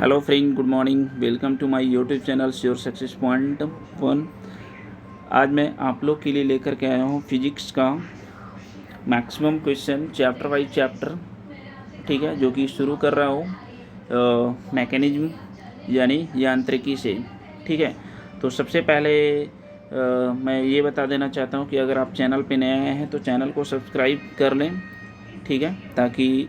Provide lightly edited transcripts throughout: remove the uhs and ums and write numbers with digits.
Hello friend, good morning. Welcome to my YouTube channel sure success point 1। आज मैं आप लोग के लिए लेकर के आया हूँ फिजिक्स का maximum question chapter wise chapter, ठीक है, जो कि शुरू कर रहा हूँ मैकेनिज्म यानी यांत्रिकी से, ठीक है। तो सबसे पहले मैं ये बता देना चाहता हूँ कि अगर आप चैनल पे नए आए हैं तो चैनल को सब्सक्राइब कर लें, ठीक है, ताकि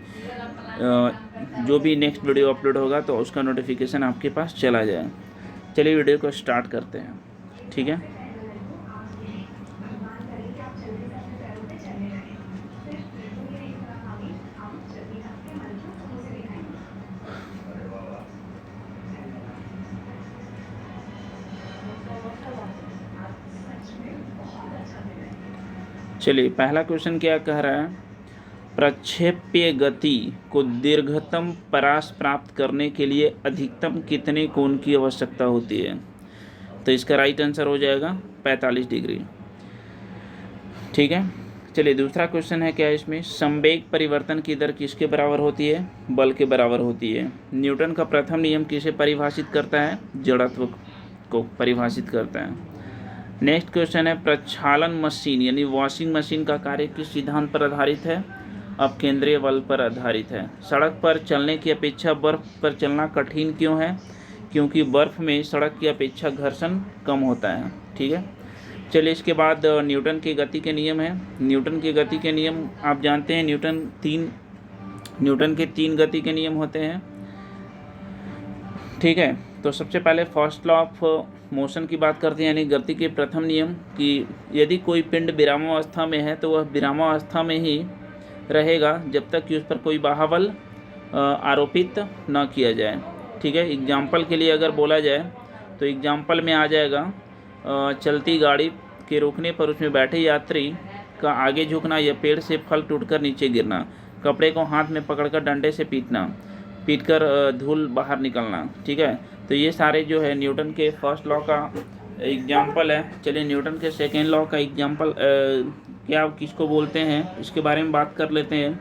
जो भी नेक्स्ट वीडियो अपलोड होगा तो उसका नोटिफिकेशन आपके पास चला जाए। चलिए वीडियो को स्टार्ट करते हैं, ठीक है। चलिए पहला क्वेश्चन क्या कह रहा है, प्रक्षेप्य गति को दीर्घतम परास प्राप्त करने के लिए अधिकतम कितने कोण की आवश्यकता होती है। तो इसका राइट आंसर हो जाएगा 45 डिग्री, ठीक है। चलिए दूसरा क्वेश्चन है क्या इसमें, संवेग परिवर्तन की दर किसके बराबर होती है, बल के बराबर होती है। न्यूटन का प्रथम नियम किसे परिभाषित करता है, जड़त्व को परिभाषित करता है। नेक्स्ट क्वेश्चन है, प्रक्षालन मशीन यानी वॉशिंग मशीन का कार्य किस सिद्धांत पर आधारित है, अपकेंद्रीय बल पर आधारित है। सड़क पर चलने की अपेक्षा बर्फ पर चलना कठिन क्यों है, क्योंकि बर्फ में सड़क की अपेक्षा घर्षण कम होता है, ठीक है। चलिए इसके बाद न्यूटन के गति के नियम है। न्यूटन के गति के नियम आप जानते हैं, न्यूटन के तीन गति के नियम होते हैं, ठीक है। तो सबसे पहले फर्स्ट लॉ ऑफ मोशन की बात करते हैं, यानी गति के प्रथम नियम कि यदि कोई पिंड विरामावस्था में है तो वह विरामावस्था में ही रहेगा जब तक कि उस पर कोई बाह्य आरोपित न किया जाए, ठीक है। एग्जाम्पल के लिए अगर बोला जाए तो एग्जाम्पल में आ जाएगा चलती गाड़ी के रोकने पर उसमें बैठे यात्री का आगे झुकना या पेड़ से फल टूटकर नीचे गिरना, कपड़े को हाथ में पकड़कर डंडे से पीटकर धूल बाहर निकलना, ठीक है। तो ये सारे जो है न्यूटन के फर्स्ट लॉ का एग्जाम्पल है। चलिए न्यूटन के सेकेंड लॉ का एग्जाम्पल क्या किसको बोलते हैं इसके बारे में बात कर लेते हैं।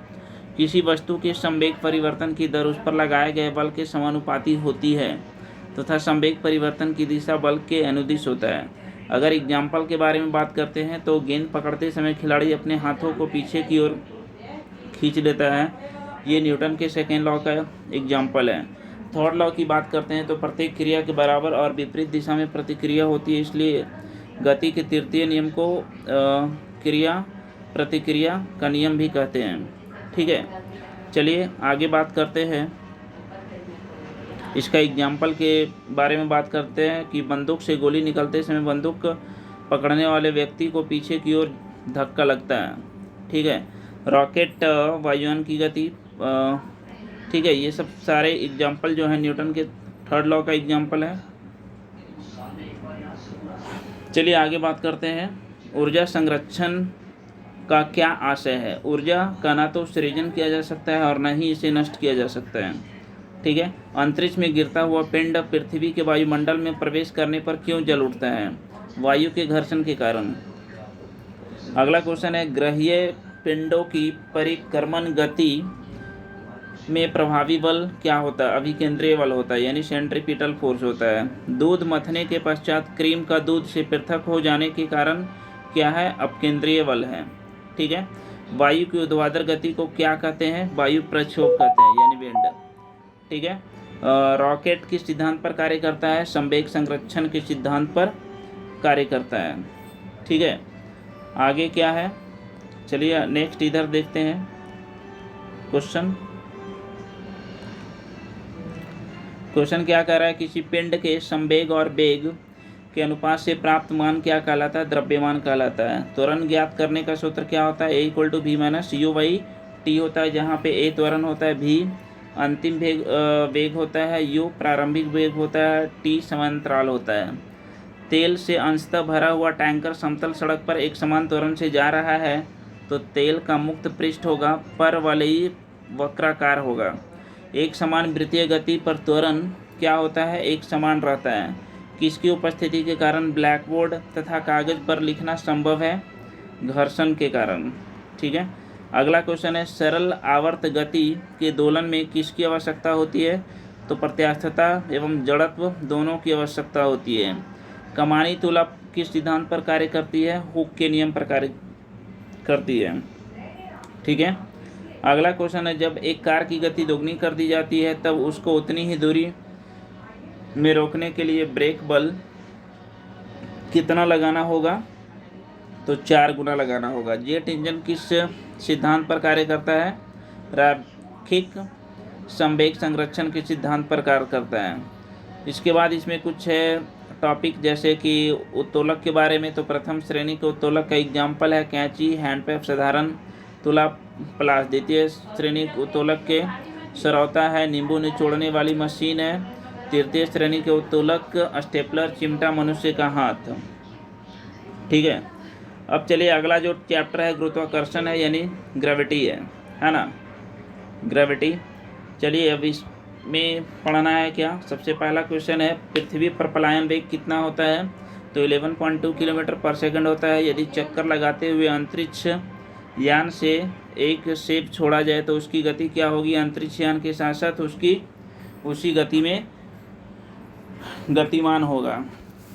किसी वस्तु के संवेग परिवर्तन की दर उस पर लगाए गए बल के समानुपाती होती है तथा संवेग परिवर्तन की दिशा बल के अनुदिश होता है। अगर एग्जाम्पल के बारे में बात करते हैं तो गेंद पकड़ते समय खिलाड़ी अपने हाथों को पीछे की ओर खींच लेता है, ये न्यूटन के सेकेंड लॉ का एग्जाम्पल है। थर्ड लॉ की बात करते हैं तो प्रत्येक क्रिया के बराबर और विपरीत दिशा में प्रतिक्रिया होती है, इसलिए गति के तृतीय नियम को क्रिया प्रतिक्रिया का नियम भी कहते हैं, ठीक है। चलिए आगे बात करते हैं, इसका एग्जाम्पल के बारे में बात करते हैं कि बंदूक से गोली निकलते समय बंदूक पकड़ने वाले व्यक्ति को पीछे की ओर धक्का लगता है, ठीक है। रॉकेट वायुयान की गति, ठीक है। ये सब सारे एग्जाम्पल जो है न्यूटन के थर्ड लॉ का एग्जाम्पल है। चलिए आगे बात करते हैं, ऊर्जा संरक्षण का क्या आशय है। ऊर्जा का ना तो सृजन किया जा सकता है और न ही इसे नष्ट किया जा सकता है, ठीक है। अंतरिक्ष में गिरता हुआ पिंड पृथ्वी के वायुमंडल में प्रवेश करने पर क्यों जल उठता है, वायु के घर्षण के कारण। अगला क्वेश्चन है, ग्रहीय पिंडों की परिक्रमण गति में प्रभावी बल क्या होता है, अभिकेंद्रीय बल होता है, यानी सेंट्रीपिटल फोर्स होता है। दूध मथने के पश्चात क्रीम का दूध से पृथक हो जाने के कारण क्या है, अपकेंद्रीय बल है, ठीक है। वायु की ऊर्ध्वाधर गति को क्या कहते हैं, वायु प्रक्षोभ कहते हैं, यानी विंड, ठीक है। रॉकेट किस सिद्धांत पर कार्य करता है, संवेग संरक्षण के सिद्धांत पर कार्य करता है, ठीक है। आगे क्या है, चलिए नेक्स्ट इधर देखते हैं क्वेश्चन क्या कह रहा है, किसी पिंड के संवेग और वेग के अनुपात से प्राप्त मान क्या कहलाता है, द्रव्यमान कहलाता है। त्वरण ज्ञात करने का सूत्र क्या होता है, A=v-u/t होता है, जहाँ पे A त्वरण होता है, v अंतिम वेग होता है, u प्रारंभिक वेग होता है, t समांतराल होता है। तेल से अंशतः भरा हुआ टैंकर समतल सड़क पर एक समान त्वरण से जा रहा है तो तेल का मुक्त पृष्ठ होगा, परवलयी वक्राकार होगा। एक समान वृत्तीय गति पर त्वरण क्या होता है, एक समान रहता है। किसकी उपस्थिति के कारण ब्लैकबोर्ड तथा कागज पर लिखना संभव है, घर्षण के कारण, ठीक है। अगला क्वेश्चन है, सरल आवर्त गति के दोलन में किसकी आवश्यकता होती है, तो प्रत्यास्थता एवं जड़त्व दोनों की आवश्यकता होती है। कमानी तुलना किस सिद्धांत पर कार्य करती है? हुक के नियम पर कार्य करती है। ठीक है। अगला क्वेश्चन है, जब एक कार की गति दोगुनी कर दी जाती है तब उसको उतनी ही दूरी में रोकने के लिए ब्रेक बल कितना लगाना होगा? तो 4 गुना लगाना होगा। जेट इंजन किस सिद्धांत पर कार्य करता है? रैखिक संवेग संरक्षण के सिद्धांत पर कार्य करता है। इसके बाद इसमें कुछ है टॉपिक, जैसे कि उत्तोलक के बारे में। तो प्रथम श्रेणी के उत्तोलक का एग्जाम्पल है कैंची, हैंडपैप, साधारण तुला प्लास। द्वितीय श्रेणी उत्तोलक के सरौता है, नींबू निचोड़ने वाली मशीन है। तृतीय श्रेणी के उत्तोलक स्टेपलर, चिमटा, मनुष्य का हाथ। ठीक है। अब चलिए अगला जो चैप्टर है गुरुत्वाकर्षण है, यानी ग्रेविटी है ना, ग्रेविटी। चलिए अब इसमें पढ़ना है क्या। सबसे पहला क्वेश्चन है, पृथ्वी पर पलायन वेग कितना होता है? तो 11.2 किलोमीटर पर सेकंड होता है। यदि चक्कर लगाते हुए अंतरिक्ष यान से एक सेब छोड़ा जाए तो उसकी गति क्या होगी? अंतरिक्ष यान के साथ साथ उसकी उसी गति में गतिमान होगा।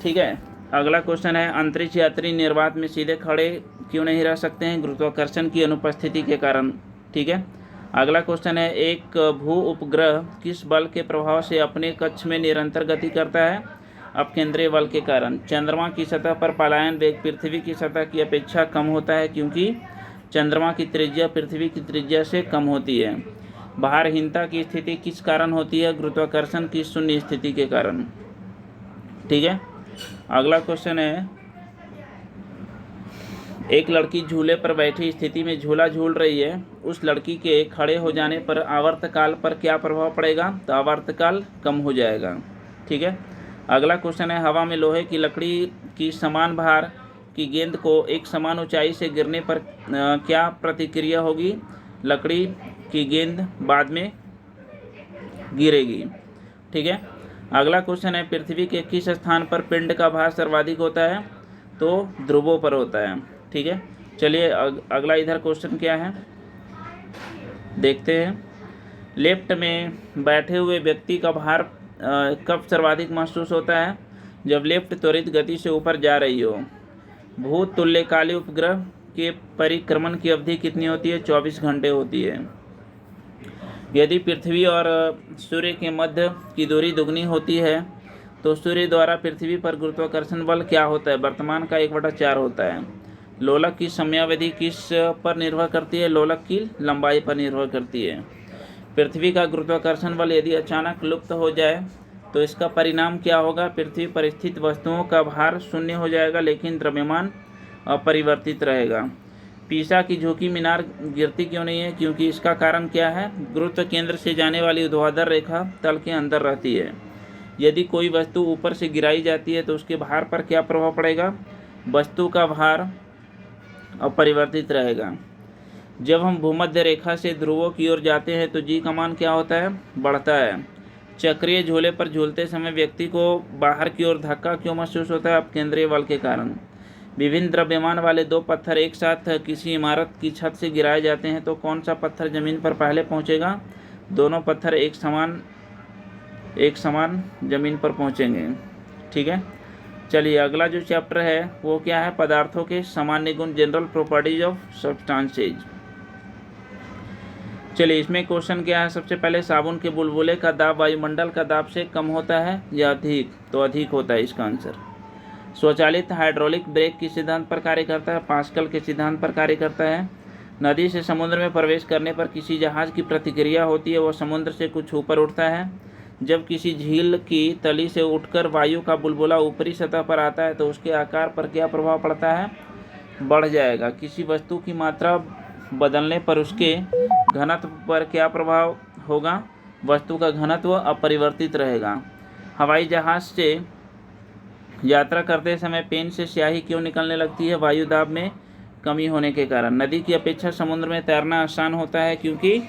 ठीक है। अगला क्वेश्चन है, अंतरिक्ष यात्री निर्वात में सीधे खड़े क्यों नहीं रह सकते हैं? गुरुत्वाकर्षण की अनुपस्थिति के कारण। ठीक है। अगला क्वेश्चन है, एक भू उपग्रह किस बल के प्रभाव से अपने कक्ष में निरंतर गति करता है? अपकेंद्रीय बल के कारण। चंद्रमा की सतह पर पलायन वेग पृथ्वी की सतह की अपेक्षा कम होता है क्योंकि चंद्रमा की त्रिज्या पृथ्वी की त्रिज्या से कम होती है। भारहीनता की स्थिति किस कारण होती है? गुरुत्वाकर्षण की शून्य स्थिति के कारण। ठीक है। अगला क्वेश्चन है, एक लड़की झूले पर बैठी स्थिति में झूला झूल रही है। उस लड़की के खड़े हो जाने पर आवर्तकाल पर क्या प्रभाव पड़ेगा? तो आवर्तकाल कम हो जाएगा। ठीक है। अगला क्वेश्चन है, हवा में लोहे की लकड़ी की समान भार की गेंद को एक समान ऊंचाई से गिरने पर क्या प्रतिक्रिया होगी? लकड़ी की गेंद बाद में गिरेगी। ठीक है। अगला क्वेश्चन है, पृथ्वी के किस स्थान पर पिंड का भार सर्वाधिक होता है? तो ध्रुवों पर होता है। ठीक है। चलिए अगला इधर क्वेश्चन क्या है देखते हैं। लेफ्ट में बैठे हुए व्यक्ति का भार कब सर्वाधिक महसूस होता है? जब लेफ्ट त्वरित गति से ऊपर जा रही हो। भूतुल्यकाली उपग्रह के परिक्रमण की अवधि कितनी होती है? 24 घंटे होती है। यदि पृथ्वी और सूर्य के मध्य की दूरी दुगनी होती है तो सूर्य द्वारा पृथ्वी पर गुरुत्वाकर्षण बल क्या होता है? वर्तमान का 1/4 होता है। लोलक की समयावधि किस पर निर्भर करती है? लोलक की लंबाई पर निर्भर करती है। पृथ्वी का गुरुत्वाकर्षण बल यदि अचानक लुप्त हो जाए तो इसका परिणाम क्या होगा? पृथ्वी पर स्थित वस्तुओं का भार शून्य हो जाएगा लेकिन द्रव्यमान अपरिवर्तित रहेगा। पीसा की झुकी मीनार गिरती क्यों नहीं है? क्योंकि इसका कारण क्या है? गुरुत्व केंद्र से जाने वाली ऊर्ध्वाधर रेखा तल के अंदर रहती है। यदि कोई वस्तु ऊपर से गिराई जाती है तो उसके भार पर क्या प्रभाव पड़ेगा? वस्तु का भार अपरिवर्तित रहेगा। जब हम भूमध्य रेखा से ध्रुवों की ओर जाते हैं तो जी का मान क्या होता है? बढ़ता है। चक्रीय झूले पर झूलते समय व्यक्ति को बाहर की ओर धक्का क्यों महसूस होता है? अपकेंद्रीय बल के कारण। विभिन्न द्रव्यमान वाले 2 पत्थर एक साथ किसी इमारत की छत से गिराए जाते हैं तो कौन सा पत्थर जमीन पर पहले पहुंचेगा? दोनों पत्थर एक समान जमीन पर पहुंचेंगे। ठीक है। चलिए अगला जो चैप्टर है वो क्या है? पदार्थों के सामान्य गुण, जनरल प्रॉपर्टीज ऑफ सब्सटेंसेज। चलिए इसमें क्वेश्चन क्या है? सबसे पहले, साबुन के बुलबुले का दाब वायुमंडल का दाब से कम होता है या अधिक? तो अधिक होता है इसका आंसर। स्वचालित हाइड्रोलिक ब्रेक किस सिद्धांत पर कार्य करता है? पास्कल के सिद्धांत पर कार्य करता है। नदी से समुद्र में प्रवेश करने पर किसी जहाज की प्रतिक्रिया होती है, वह समुद्र से कुछ ऊपर उठता है। जब किसी झील की तली से उठकर वायु का बुलबुला ऊपरी सतह पर आता है तो उसके आकार पर क्या प्रभाव पड़ता है? बढ़ जाएगा। किसी वस्तु की मात्रा बदलने पर उसके घनत्व पर क्या प्रभाव होगा? वस्तु का घनत्व अपरिवर्तित रहेगा। हवाई जहाज से यात्रा करते समय पेन से स्याही क्यों निकलने लगती है? वायु दाब में कमी होने के कारण। नदी की अपेक्षा समुद्र में तैरना आसान होता है क्योंकि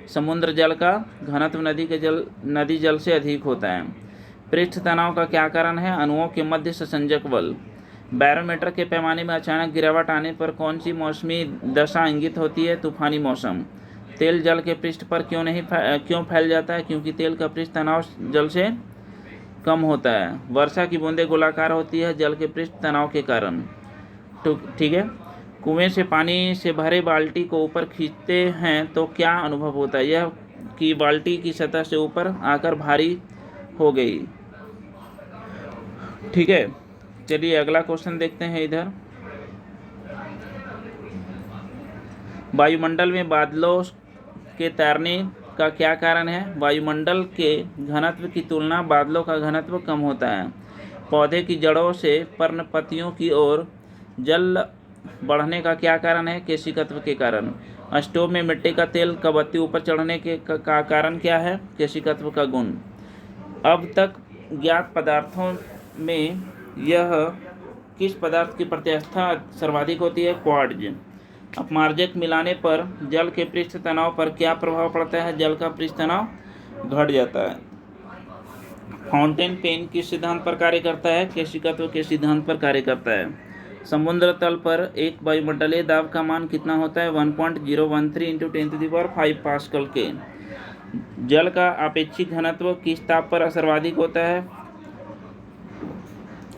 समुद्र जल का घनत्व नदी जल से अधिक होता है। पृष्ठ तनाव का क्या कारण है? अणुओं के मध्य संसंजक बल। बैरोमीटर के पैमाने में अचानक गिरावट आने पर कौन सी मौसमी दशा इंगित होती है? तूफानी मौसम। तेल जल के पृष्ठ पर क्यों फैल जाता है? क्योंकि तेल का पृष्ठ तनाव जल से कम होता है। वर्षा की बूंदें गोलाकार होती है जल के पृष्ठ तनाव के कारण। ठीक है। कुएं से पानी से भरे बाल्टी को ऊपर खींचते हैं तो क्या अनुभव होता है? यह कि बाल्टी की सतह से ऊपर आकर भारी हो गई। ठीक है, चलिए अगला क्वेश्चन देखते हैं। इधर वायुमंडल में बादलों के तैरने का क्या कारण है? वायुमंडल के घनत्व की तुलना बादलों का घनत्व कम होता है। पौधे की जड़ों से पर्णपतियों की ओर जल बढ़ने का क्या कारण है? केशिकत्व के कारण। स्टोव में मिट्टी का तेल का बत्ती ऊपर चढ़ने का कारण क्या है? केशिकत्व का गुण। अब तक ज्ञात पदार्थों में यह किस पदार्थ की प्रत्यास्थता सर्वाधिक होती है? क्वार्ट्ज। अपमार्जक मिलाने पर जल के पृष्ठ तनाव पर क्या प्रभाव पड़ता है? जल का पृष्ठ तनाव घट जाता है। फाउंटेन पेन किस सिद्धांत पर कार्य करता है? केशिकत्व के सिद्धांत पर कार्य करता है। समुद्र तल पर एक वायुमंडलीय दाब का मान कितना होता है? 1.013 × 10⁵ पास्कल के। जल का आपेक्षिक घनत्व किस ताप पर सर्वाधिक होता है?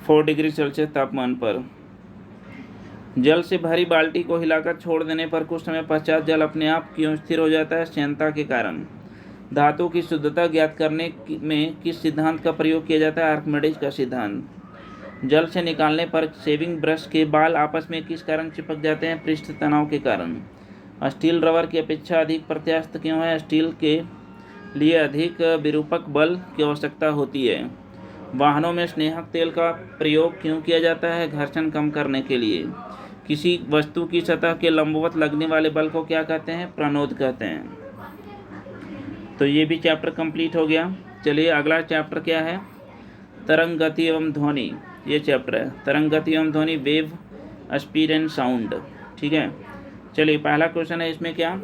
4 डिग्री सेल्सियस तापमान पर। जल से भरी बाल्टी को हिलाकर छोड़ देने पर कुछ समय पश्चात जल अपने आप क्यों स्थिर हो जाता है? श्यानता के कारण। धातु की शुद्धता ज्ञात करने में किस सिद्धांत का प्रयोग किया जाता है? आर्किमिडीज का सिद्धांत। जल से निकालने पर शेविंग ब्रश के बाल आपस में किस कारण चिपक जाते हैं? पृष्ठ तनाव के कारण। स्टील रबर की अपेक्षा अधिक प्रत्यास्थ क्यों है? स्टील के लिए अधिक विरूपक बल की आवश्यकता होती है। वाहनों में स्नेहक तेल का प्रयोग क्यों किया जाता है? घर्षण कम करने के लिए। किसी वस्तु की सतह के लंबवत लगने वाले बल को क्या कहते हैं? प्रणोद कहते हैं। तो ये भी चैप्टर कंप्लीट हो गया। चलिए अगला चैप्टर क्या है? तरंग गति एवं ध्वनि। ये चैप्टर है तरंग गति एवं ध्वनि, वेव स्पीड एंड साउंड। ठीक है, चलिए पहला क्वेश्चन है इसमें क्या?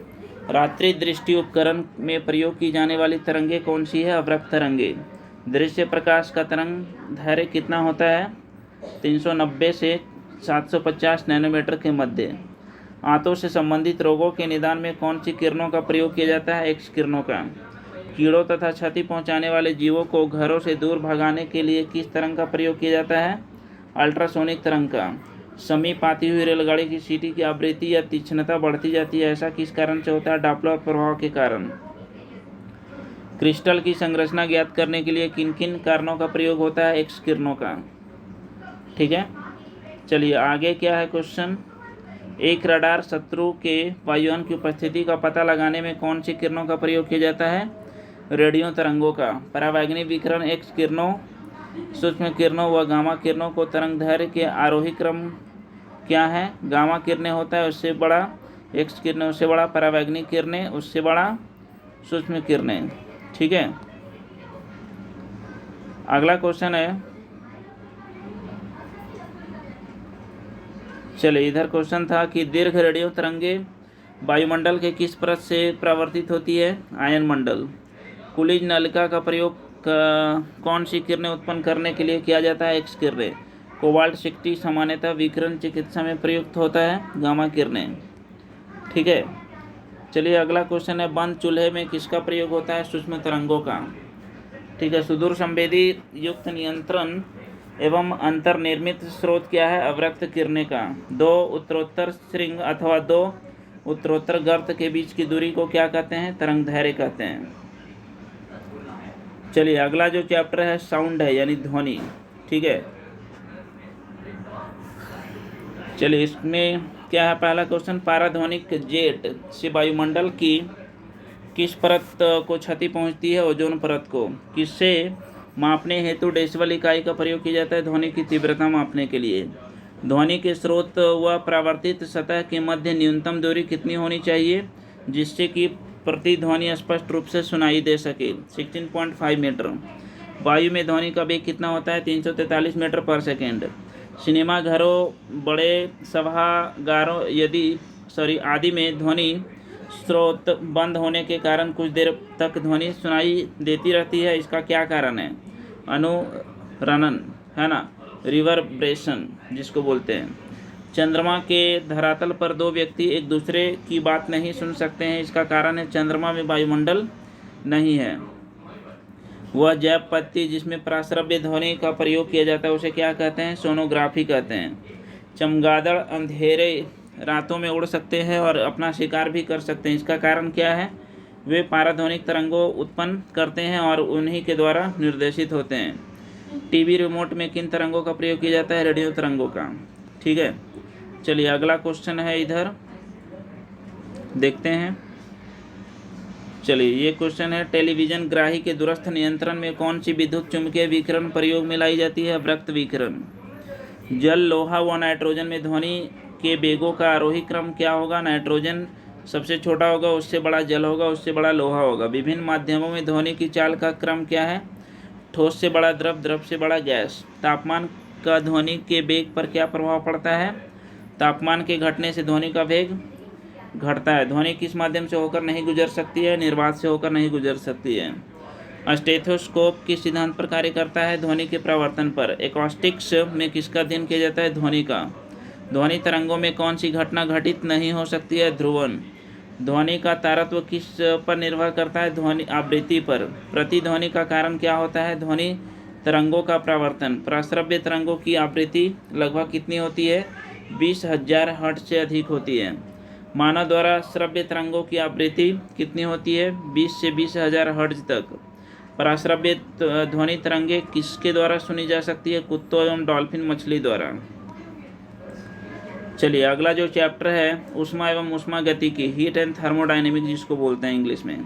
रात्रि दृष्टि उपकरण में प्रयोग की जाने वाली तरंगे कौन सी है? अवरक्त तरंगे। दृश्य प्रकाश का तरंग दैर्घ्य कितना होता है? 390 से 750 नैनोमीटर के मध्य। आंतों से संबंधित रोगों के निदान में कौन सी किरणों का प्रयोग किया जाता है? एक्स किरणों का। कीड़ों तथा क्षति पहुंचाने वाले जीवों को घरों से दूर भगाने के लिए किस तरंग का प्रयोग किया जाता है? अल्ट्रासोनिक तरंग का। समीप आती हुई रेलगाड़ी की सीटी की आवृत्ति या तीक्ष्णता बढ़ती जाती है, ऐसा किस कारण से होता है? डॉपलर प्रभाव के कारण। क्रिस्टल की संरचना ज्ञात करने के लिए किन किन कारणों का प्रयोग होता है? एक्स किरणों का। ठीक है, चलिए आगे क्या है क्वेश्चन? एक रडार शत्रु के वायुयान की उपस्थिति का पता लगाने में कौन सी किरणों का प्रयोग किया जाता है? रेडियो तरंगों का। परावैंगनी विकिरण एक्स किरणों, सूक्ष्म किरणों व गामा किरणों को तरंग दैर्घ्य के आरोही क्रम क्या है? गामा किरणें होता है उससे बड़ा, एक्स किरणें उससे बड़ा, परावैंगनी किरणें उससे बड़ा, सूक्ष्म किरणें। ठीक है, अगला क्वेश्चन है, चलिए इधर क्वेश्चन था कि दीर्घ रेडियो तरंगे वायुमंडल के किस परत से परावर्तित होती है? आयन मंडल। कुलिज नलिका का प्रयोग कौन सी किरणें उत्पन्न करने के लिए किया जाता है? एक्स किरणें। कोबाल्ट 60 सामान्यतः विकिरण चिकित्सा में प्रयुक्त होता है, गामा किरणें। ठीक है, चलिए अगला क्वेश्चन है, बंद चूल्हे में किसका प्रयोग होता है? सूक्ष्म तरंगों का। ठीक है, सुदूर संवेदी युक्त नियंत्रण एवं अंतर्निर्मित स्रोत क्या है? अवरक्त किरणें का। दो उत्तरोत्तर श्रृंग अथवा दो उत्तरोत्तर गर्त के बीच की दूरी को क्या कहते हैं? तरंग दैर्घ्य कहते हैं। चलिए अगला जो चैप्टर है साउंड है, यानी ध्वनि। ठीक है, चलिए इसमें क्या है? पहला क्वेश्चन, पाराध्वनिक जेट से वायुमंडल की किस परत को क्षति पहुंचती है? ओजोन परत को। किससे मापने हेतु डेसिबल इकाई का प्रयोग किया जाता है? ध्वनि की तीव्रता मापने के लिए। ध्वनि के स्रोत व परावर्तित सतह के मध्य न्यूनतम दूरी कितनी होनी चाहिए जिससे कि प्रतिध्वनि स्पष्ट रूप से सुनाई दे सके? 16.5 मीटर। वायु में ध्वनि का वेग कितना होता है? 343 मीटर पर सेकेंड। सिनेमा घरों, बड़े सभागारों आदि में ध्वनि स्रोत बंद होने के कारण कुछ देर तक ध्वनि सुनाई देती रहती है, इसका क्या कारण है? अनुरणन है ना, रिवर्ब्रेशन जिसको बोलते हैं। चंद्रमा के धरातल पर दो व्यक्ति एक दूसरे की बात नहीं सुन सकते हैं, इसका कारण है चंद्रमा में वायुमंडल नहीं है। वह जैव पद्धति जिसमें प्राश्रव्य ध्वनि का प्रयोग किया जाता है उसे क्या कहते हैं? सोनोग्राफी कहते हैं। चमगादड़ अंधेरे रातों में उड़ सकते हैं और अपना शिकार भी कर सकते हैं, इसका कारण क्या है? वे पाराध्वनिक तरंगों उत्पन्न करते हैं और उन्हीं के द्वारा निर्देशित होते हैं। टीवी रिमोट में किन तरंगों का प्रयोग किया जाता है? रेडियो तरंगों का। ठीक है, चलिए अगला क्वेश्चन है, इधर देखते हैं। चलिए ये क्वेश्चन है, टेलीविजन ग्राही के दूरस्थ नियंत्रण में कौन सी विद्युत चुम्बकीय विकिरण प्रयोग में लाई जाती है? वृत्त विकिरण। जल, लोहा व नाइट्रोजन में ध्वनि के वेगों का आरोही क्रम क्या होगा? नाइट्रोजन सबसे छोटा होगा, उससे बड़ा जल होगा, उससे बड़ा लोहा होगा। विभिन्न माध्यमों में ध्वनि की चाल का क्रम क्या है? ठोस से बड़ा द्रव, द्रव से बड़ा गैस। तापमान का ध्वनि के वेग पर क्या प्रभाव पड़ता है? तापमान के घटने से ध्वनि का वेग घटता है। ध्वनि किस माध्यम से होकर नहीं गुजर सकती है? निर्वात से होकर नहीं गुजर सकती है। स्टेथोस्कोप किस सिद्धांत पर कार्य करता है? ध्वनि के प्रवर्तन पर। एकॉस्टिक्स में किसका अध्ययन किया जाता है? ध्वनि का। ध्वनि तरंगों में कौन सी घटना घटित नहीं हो सकती है? ध्रुवण। ध्वनि का तारत्व किस पर निर्भर करता है? ध्वनि आवृत्ति पर। प्रतिध्वनि का कारण क्या होता है? ध्वनि तरंगों का प्रवर्तन। प्रस्रव्य तरंगों की आवृत्ति लगभग कितनी होती है? 20,000 हर्ट्ज से अधिक होती है। मानव द्वारा श्रव्य तरंगों की आवृत्ति कितनी होती है? 20 से 20,000 हर्ट्ज तक। पराश्रव्य ध्वनि तरंगे किसके द्वारा सुनी जा सकती है? कुत्तों एवं डॉल्फिन मछली द्वारा। चलिए अगला जो चैप्टर है, ऊष्मा एवं ऊष्मा गतिकी, हीट एंड थर्मोडायनेमिक्स जिसको बोलते हैं इंग्लिश में।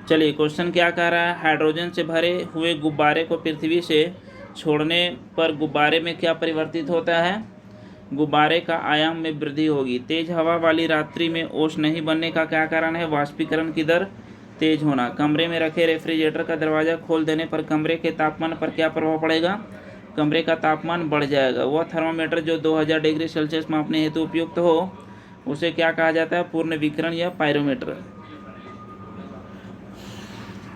चलिए क्वेश्चन क्या कह रहा है? हाइड्रोजन से भरे हुए गुब्बारे को पृथ्वी से छोड़ने पर गुब्बारे में क्या परिवर्तित होता है? गुब्बारे का आयाम में वृद्धि होगी। तेज हवा वाली रात्रि में ओस नहीं बनने का क्या कारण है? वाष्पीकरण की दर तेज होना। कमरे में रखे रेफ्रिजरेटर का दरवाज़ा खोल देने पर कमरे के तापमान पर क्या प्रभाव पड़ेगा? कमरे का तापमान बढ़ जाएगा। वह थर्मामीटर जो 2000 डिग्री सेल्सियस मापने हेतु उपयुक्त हो उसे क्या कहा जाता है? पूर्ण विकिरण या पायरोमीटर।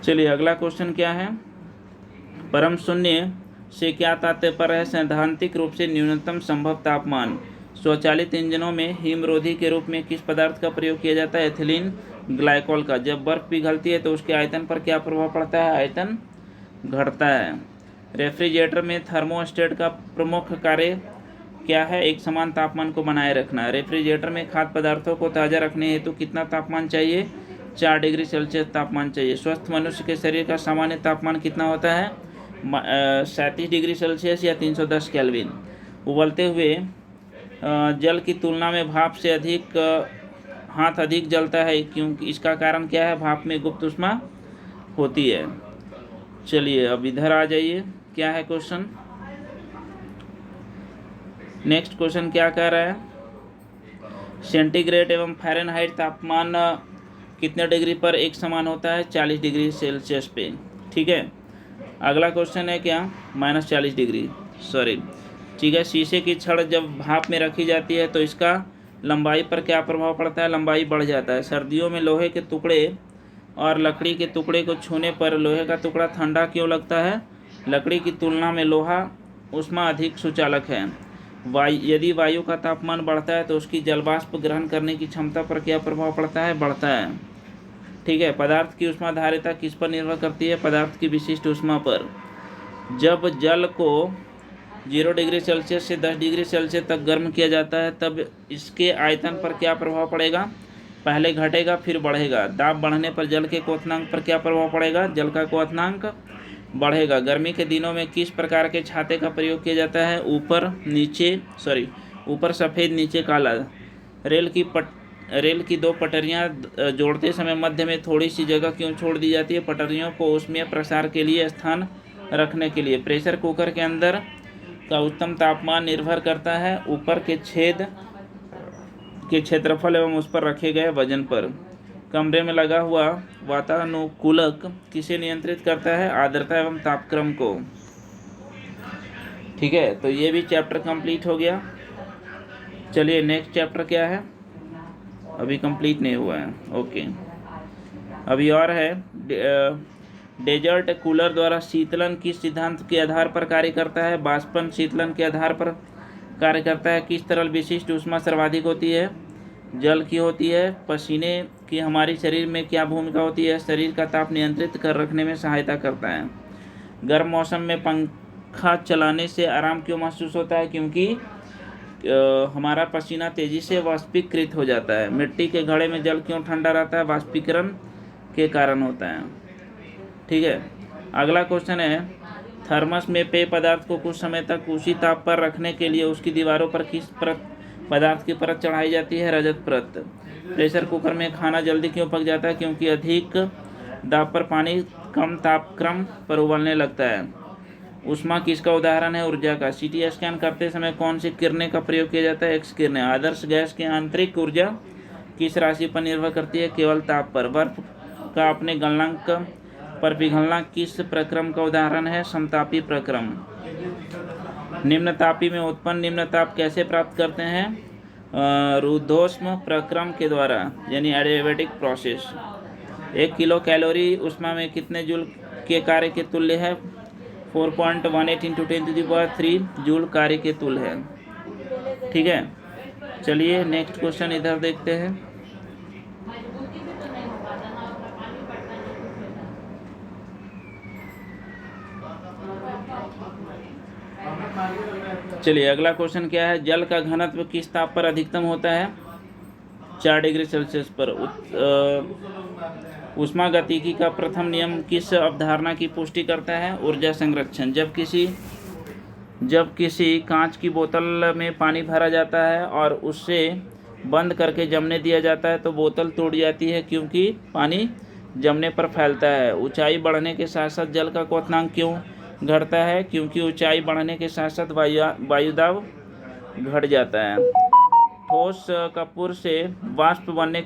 चलिए अगला क्वेश्चन क्या है? परम शून्य से क्या तात्पर्य है? सैद्धांतिक रूप से न्यूनतम संभव तापमान। स्वचालित इंजनों में हिमरोधी के रूप में किस पदार्थ का प्रयोग किया जाता है? एथिलीन ग्लाइकोल का। जब बर्फ पिघलती है तो उसके आयतन पर क्या प्रभाव पड़ता है? आयतन घटता है। रेफ्रिजरेटर में थर्मोस्टेट का प्रमुख कार्य क्या है? एक समान तापमान को बनाए रखना। रेफ्रिजरेटर में खाद्य पदार्थों को ताज़ा रखने हेतु कितना तापमान चाहिए? 4 डिग्री सेल्सियस तापमान चाहिए। स्वस्थ मनुष्य के शरीर का सामान्य तापमान कितना होता है? 37 डिग्री सेल्सियस या 310 केल्विन। उबलते हुए जल की तुलना में भाप से हाथ अधिक जलता है, क्योंकि इसका कारण क्या है? भाप में गुप्त ऊष्मा होती है। चलिए अब इधर आ जाइए, क्या है क्वेश्चन? नेक्स्ट क्वेश्चन क्या कह रहा है? सेंटीग्रेड एवं फ़ारेनहाइट तापमान कितने डिग्री पर एक समान होता है? 40 डिग्री सेल्सियस पे। ठीक है, अगला क्वेश्चन है क्या? -40 डिग्री, सॉरी। ठीक है, शीशे की छड़ जब भाप में रखी जाती है तो इसका लंबाई पर क्या प्रभाव पड़ता है? लंबाई बढ़ जाता है। सर्दियों में लोहे के टुकड़े और लकड़ी के टुकड़े को छूने पर लोहे का टुकड़ा ठंडा क्यों लगता है? लकड़ी की तुलना में लोहा ऊष्मा अधिक सुचालक है। यदि वायु का तापमान बढ़ता है तो उसकी जलवाष्प ग्रहण करने की क्षमता पर क्या प्रभाव पड़ता है? बढ़ता है। ठीक है, पदार्थ की ऊष्माधारिता किस पर निर्भर करती है? पदार्थ की विशिष्ट ऊष्मा पर। जब जल को 0 डिग्री सेल्सियस से 10 डिग्री सेल्सियस तक गर्म किया जाता है तब इसके आयतन पर क्या प्रभाव पड़ेगा? पहले घटेगा फिर बढ़ेगा। दाब बढ़ने पर जल के क्वथनांक पर क्या प्रभाव पड़ेगा? जल का क्वथनांक बढ़ेगा। गर्मी के दिनों में किस प्रकार के छाते का प्रयोग किया जाता है? ऊपर सफ़ेद नीचे काला। रेल की 2 पटरियां जोड़ते समय मध्य में थोड़ी सी जगह क्यों छोड़ दी जाती है? पटरियों को ऊष्मीय प्रसार के लिए स्थान रखने के लिए। प्रेशर कुकर के अंदर का उत्तम तापमान निर्भर करता है ऊपर के छेद के क्षेत्रफल एवं उस पर रखे गए वजन पर। कमरे में लगा हुआ वातानुकूलक किसे नियंत्रित करता है? आर्द्रता एवं तापक्रम को। ठीक है, तो ये भी चैप्टर कंप्लीट हो गया। चलिए नेक्स्ट चैप्टर क्या है? अभी कंप्लीट नहीं हुआ है, ओके। अभी और है, डेजर्ट कूलर द्वारा शीतलन किस सिद्धांत के आधार पर कार्य करता है? बाष्पन शीतलन के आधार पर कार्य करता है? किस तरल विशिष्ट ऊष्मा सर्वाधिक होती है? जल की होती है। पसीने की हमारे शरीर में क्या भूमिका होती है? शरीर का ताप नियंत्रित कर रखने में सहायता करता है। गर्म मौसम में पंखा चलाने से आराम क्यों महसूस होता है? क्योंकि हमारा पसीना तेजी से वाष्पीकृत हो जाता है। मिट्टी के घड़े में जल क्यों ठंडा रहता है? वाष्पीकरण के कारण होता है। ठीक है, अगला क्वेश्चन है, थर्मस में पेय पदार्थ को कुछ समय तक उसी ताप पर रखने के लिए उसकी दीवारों पर किस पदार्थ की परत चढ़ाई जाती है? रजत परत। प्रेशर कुकर में खाना जल्दी क्यों पक जाता है? क्योंकि अधिक दाब पर पानी कम तापक्रम पर उबलने लगता है। ऊष्मा किसका उदाहरण है? ऊर्जा का। सीटी स्कैन करते समय कौन सी किरणें का प्रयोग किया जाता है? एक्स किरणें। आदर्श गैस की आंतरिक ऊर्जा किस राशि पर निर्भर करती है? केवल ताप पर। बर्फ का अपने गलनांक पर पिघलना किस प्रक्रम का उदाहरण है? समतापी प्रक्रम। निम्न तापी में उत्पन्न निम्न ताप कैसे प्राप्त करते हैं? रुद्धोष्म प्रक्रम के द्वारा, यानी एडियाबैटिक प्रोसेस। 1 किलो कैलोरी ऊष्मा में कितने जूल के कार्य के तुल्य है? 4.18 × 10³ जूल कार्य के तुल्य है। ठीक है, चलिए नेक्स्ट क्वेश्चन इधर देखते हैं। चलिए अगला क्वेश्चन क्या है? जल का घनत्व किस ताप पर अधिकतम होता है? 4 डिग्री सेल्सियस पर। ऊष्मागतिकी का प्रथम नियम किस अवधारणा की पुष्टि करता है? ऊर्जा संरक्षण। जब किसी कांच की बोतल में पानी भरा जाता है और उससे बंद करके जमने दिया जाता है तो बोतल टूट जाती है, क्योंकि पानी जमने पर फैलता है। ऊंचाई बढ़ने के साथ साथ जल का क्वथनांक क्यों घटता है? क्योंकि ऊंचाई बढ़ने के साथ साथ वायुदाब घट जाता है। ठोस कपूर से वाष्प बनने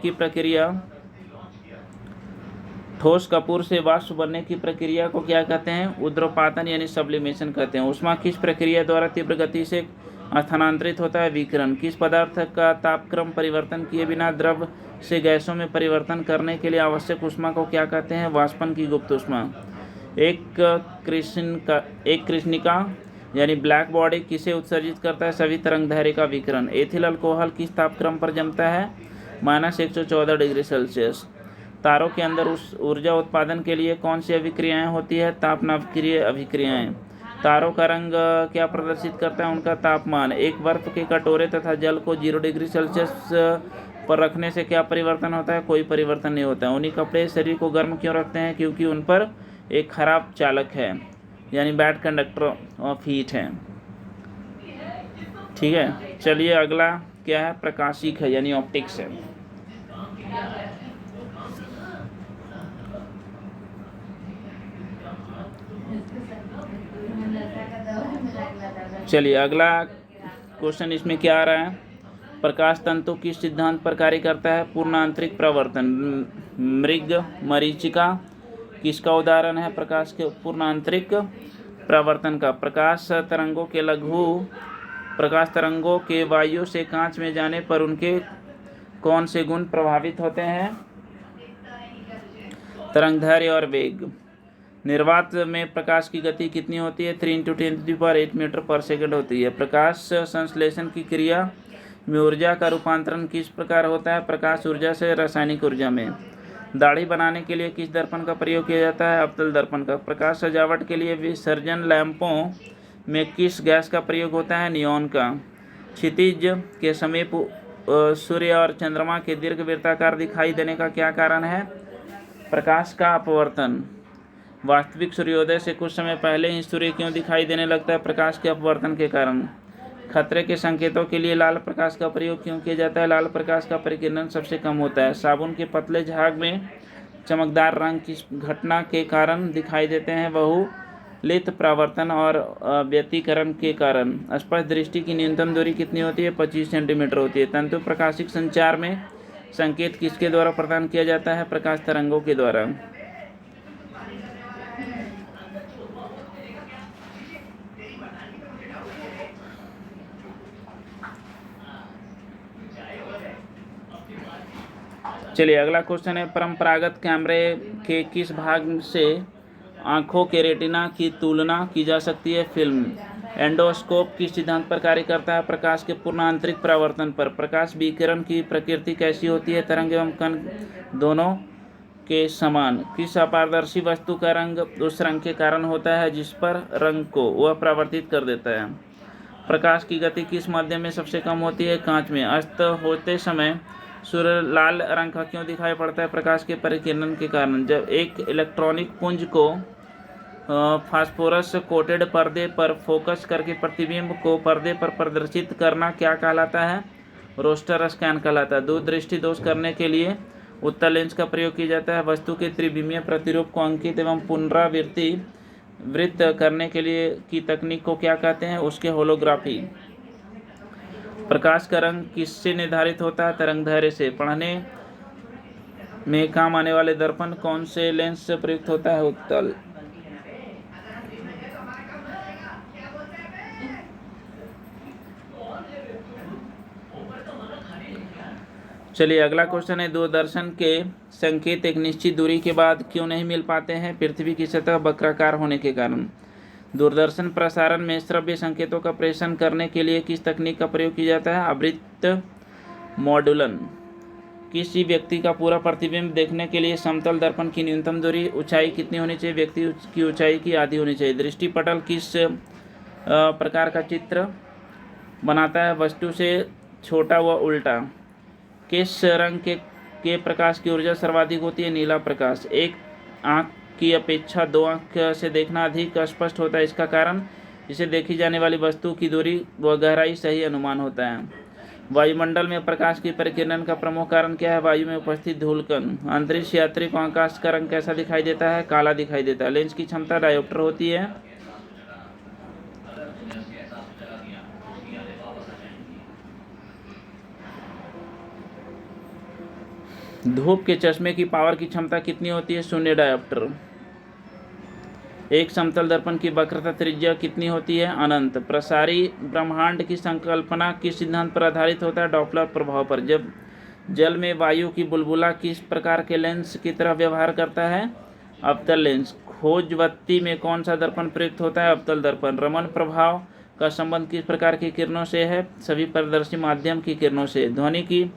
की प्रक्रिया को क्या कहते हैं? ऊर्ध्वपातन यानी सब्लिमेशन कहते हैं। ऊष्मा किस प्रक्रिया द्वारा तीव्र गति से स्थानांतरित होता है? विकिरण। किस पदार्थ का तापक्रम परिवर्तन किए बिना द्रव से गैसों में परिवर्तन करने के लिए आवश्यक ऊष्मा को क्या कहते हैं? वाष्पन की गुप्त ऊष्मा। एक कृष्णिका यानी ब्लैक बॉडी किसे उत्सर्जित करता है? सभी तरंगदैर्घ्य का विकिरण। एथिल अल्कोहल किस तापक्रम पर जमता है? -114 डिग्री सेल्सियस। तारों के अंदर उस ऊर्जा उत्पादन के लिए कौन सी अभिक्रियाएं होती है? तापनाभिक्रिय अभिक्रियाएं। तारों का रंग क्या प्रदर्शित करता है? उनका तापमान। एक बर्फ के कटोरे तथा जल को 0 डिग्री सेल्सियस पर रखने से क्या परिवर्तन होता है? कोई परिवर्तन नहीं होता है। ऊनी कपड़े शरीर को गर्म क्यों रखते हैं? क्योंकि उन पर एक खराब चालक है, यानी बैड कंडक्टर ऑफ हीट है। ठीक है, चलिए अगला क्या है? प्रकाशिक है, यानी ऑप्टिक्स है। चलिए अगला क्वेश्चन इसमें क्या आ रहा है? प्रकाश तंतु किस सिद्धांत पर कार्य करता है? पूर्ण आंतरिक प्रवर्तन। मृग मरीचिका किसका उदाहरण है प्रकाश के पूर्ण आंतरिक प्रवर्तन का? प्रकाश तरंगों के वायु से कांच में जाने पर उनके कौन से गुण प्रभावित होते हैं? तरंगदैर्घ्य और वेग। निर्वात में प्रकाश की गति कितनी होती है? 3 × 10⁸ मीटर पर सेकंड होती है। प्रकाश संश्लेषण की क्रिया में ऊर्जा का रूपांतरण किस प्रकार होता है? प्रकाश ऊर्जा से रासायनिक ऊर्जा में। दाढ़ी बनाने के लिए किस दर्पण का प्रयोग किया जाता है? अवतल दर्पण का। प्रकाश सजावट के लिए विसर्जन लैंपों में किस गैस का प्रयोग होता है? नियॉन का। क्षितिज के समीप सूर्य और चंद्रमा के दीर्घ वृत्ताकार दिखाई देने का क्या कारण है? प्रकाश का अपवर्तन। वास्तविक सूर्योदय से कुछ समय पहले ही सूर्य क्यों दिखाई देने लगता है? प्रकाश के अपवर्तन के कारण। खतरे के संकेतों के लिए लाल प्रकाश का प्रयोग क्यों किया जाता है? लाल प्रकाश का परिकिरण सबसे कम होता है। साबुन के पतले झाग में चमकदार रंग किस घटना के कारण दिखाई देते हैं? बहुलित परावर्तन और व्यतिकरण के कारण। स्पष्ट दृष्टि की न्यूनतम दूरी कितनी होती है? 25 सेंटीमीटर होती है। तंतु प्रकाशिक संचार में संकेत किसके द्वारा प्रदान किया जाता है? प्रकाश तरंगों के द्वारा। चलिए अगला क्वेश्चन है, परंपरागत कैमरे के किस भाग से आँखों के रेटिना की तुलना की जा सकती है? फिल्म। एंडोस्कोप किस सिद्धांत पर कार्य करता है? प्रकाश के पूर्ण आंतरिक परावर्तन पर। प्रकाश विकिरण की प्रकृति कैसी होती है? तरंग एवं कण दोनों के समान। किस अपारदर्शी वस्तु का रंग उस रंग के कारण होता है जिस पर रंग को वह परावर्तित कर देता है? प्रकाश की गति किस माध्यम में सबसे कम होती है? कांच में। अस्त होते समय सूर्य लाल रंग का क्यों दिखाई पड़ता है? प्रकाश के परिकिरण के कारण। जब एक इलेक्ट्रॉनिक पुंज को फास्फोरस कोटेड पर्दे पर फोकस करके प्रतिबिंब को पर्दे पर प्रदर्शित करना क्या कहलाता है? रोस्टर स्कैन कहलाता है। दूरदृष्टि दोष करने के लिए उत्तल लेंस का प्रयोग किया जाता है। वस्तु के त्रिविमीय प्रतिरूप को अंकित एवं पुनरावृत्ति वृत्त करने के लिए की तकनीक को क्या कहते हैं? उसके होलोग्राफी। प्रकाश का रंग किससे निर्धारित होता है? तरंगदैर्घ्य से। पढ़ने में काम आने वाले दर्पण कौन से लेंस से प्रयुक्त होता है? उत्तल। चलिए अगला क्वेश्चन है, दूरदर्शन के संकेत एक निश्चित दूरी के बाद क्यों नहीं मिल पाते हैं? पृथ्वी की सतह वक्राकार होने के कारण। दूरदर्शन प्रसारण में श्रव्य संकेतों का प्रेषण करने के लिए किस तकनीक का प्रयोग किया जाता है? आवृत्त मॉड्यूलन। किसी व्यक्ति का पूरा प्रतिबिंब देखने के लिए समतल दर्पण की न्यूनतम दूरी ऊंचाई कितनी होनी चाहिए? व्यक्ति की ऊंचाई की आधी होनी चाहिए। दृष्टिपटल किस प्रकार का चित्र बनाता है? वस्तु से छोटा व उल्टा। किस रंग के प्रकाश की ऊर्जा सर्वाधिक होती है? नीला प्रकाश। एक आँख की अपेक्षा दो आँख से देखना अधिक स्पष्ट होता है, इसका कारण इसे देखी जाने वाली वस्तु की दूरी व गहराई सही अनुमान होता है। वायुमंडल में प्रकाश की परिकिरण का प्रमुख कारण क्या है? वायु में उपस्थित धूलकण। अंतरिक्ष यात्री को आकाश का रंग कैसा दिखाई देता है? काला दिखाई देता है। लेंस की क्षमता डायोप्टर होती है। धूप के चश्मे की पावर की क्षमता कितनी होती है? 0 डायोप्टर। एक समतल दर्पण की वक्रता त्रिज्या कितनी होती है? अनंत। प्रसारी ब्रह्मांड की संकल्पना किस सिद्धांत पर आधारित होता है? डॉपलर प्रभाव पर। जब जल में वायु की बुलबुला किस प्रकार के लेंस की तरह व्यवहार करता है? अवतल लेंस। खोजवत्ती में कौन सा दर्पण प्रयुक्त होता है? अवतल दर्पण। रमन प्रभाव का संबंध किस प्रकार की किरणों से है? सभी पारदर्शी माध्यम की किरणों से। ध्वनि की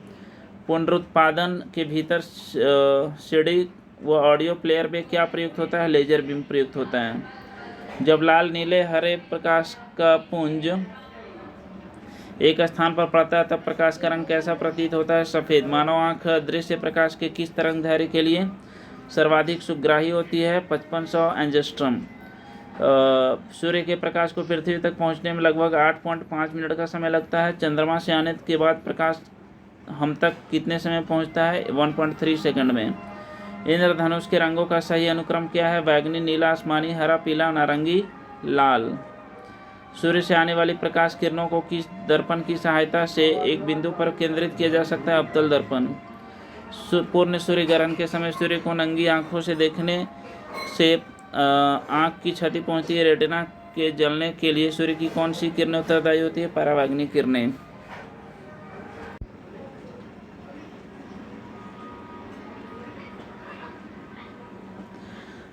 पुनरुत्पादन के भीतर सीडी व ऑडियो प्लेयर में क्या प्रयुक्त होता है? लेजर बीम प्रयुक्त होता है। जब लाल नीले हरे प्रकाश का पुंज एक स्थान पर पड़ता है तब प्रकाश का रंग कैसा प्रतीत होता है? सफ़ेद। मानव आँख दृश्य प्रकाश के किस तरंगदैर्घ्य के लिए सर्वाधिक सुग्राही होती है? 5500 एंगस्ट्रॉम। सूर्य के प्रकाश को पृथ्वी तक पहुंचने में लगभग 8.5 मिनट का समय लगता है। चंद्रमा से आने के बाद प्रकाश हम तक कितने समय पहुंचता है? 1.3 सेकंड में। इंद्रधनुष के रंगों का सही अनुक्रम क्या है? बैगनी, नीला, आसमानी, हरा, पीला, नारंगी, लाल। सूर्य से आने वाली प्रकाश किरणों को किस दर्पण की सहायता से एक बिंदु पर केंद्रित किया जा सकता है? अवतल दर्पण। पूर्ण सूर्य ग्रहण के समय सूर्य को नंगी आंखों से देखने से आँख की क्षति पहुंचती है। रेटिना के जलने के लिए सूर्य की कौन सी किरणें उत्तरदायी होती है? पराबैंगनी किरणें।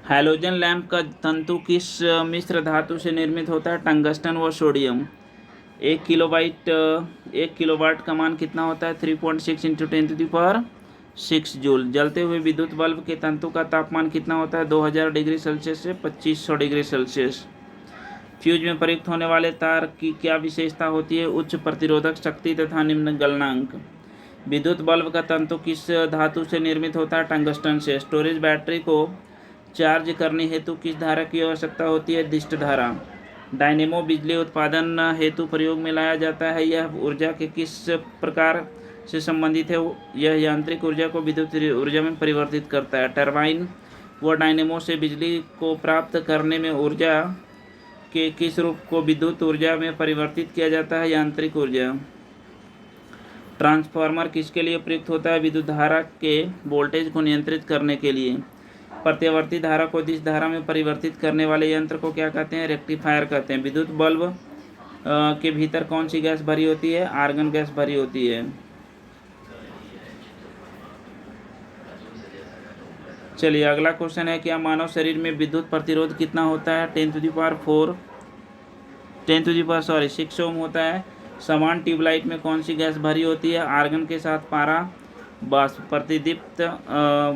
हैलोजन लैंप का तंतु किस मिश्र धातु से निर्मित होता है? टंगस्टन व सोडियम। 1 किलोवाट का मान कितना होता है? 3.6 × 10⁶ जूल। जलते हुए विद्युत बल्ब के तंतु का तापमान कितना होता है? 2000 डिग्री सेल्सियस से 2500 डिग्री सेल्सियस। फ्यूज में प्रयुक्त होने वाले तार की क्या विशेषता होती है? उच्च प्रतिरोधक शक्ति तथा निम्न गलनांक। विद्युत बल्ब का तंतु किस धातु से निर्मित होता है? टंगस्टन से। स्टोरेज बैटरी को चार्ज करने हेतु किस धारा की आवश्यकता होती है? दिष्ट धारा। डायनेमो बिजली उत्पादन हेतु प्रयोग में लाया जाता है। यह ऊर्जा के किस प्रकार से संबंधित है? यह यांत्रिक ऊर्जा को विद्युत ऊर्जा में परिवर्तित करता है। टरबाइन व डायनेमो से बिजली को प्राप्त करने में ऊर्जा के किस रूप को विद्युत ऊर्जा में परिवर्तित किया जाता है? यांत्रिक ऊर्जा। ट्रांसफार्मर किसके लिए प्रयुक्त होता है? विद्युत धारा के वोल्टेज को नियंत्रित करने के लिए। प्रत्यावर्ती धारा को दिश धारा में परिवर्तित करने वाले यंत्र को क्या कहते हैं? रेक्टिफायर कहते हैं। विद्युत बल्ब के भीतर कौन सी गैस भरी होती है? आर्गन गैस भरी होती है। चलिए अगला क्वेश्चन है, क्या मानव शरीर में विद्युत प्रतिरोध कितना होता है? 10⁴ 6 ओम होता है। समान ट्यूबलाइट में कौन सी गैस भरी होती है? आर्गन के साथ पारा वाष्प। प्रतिदीप्त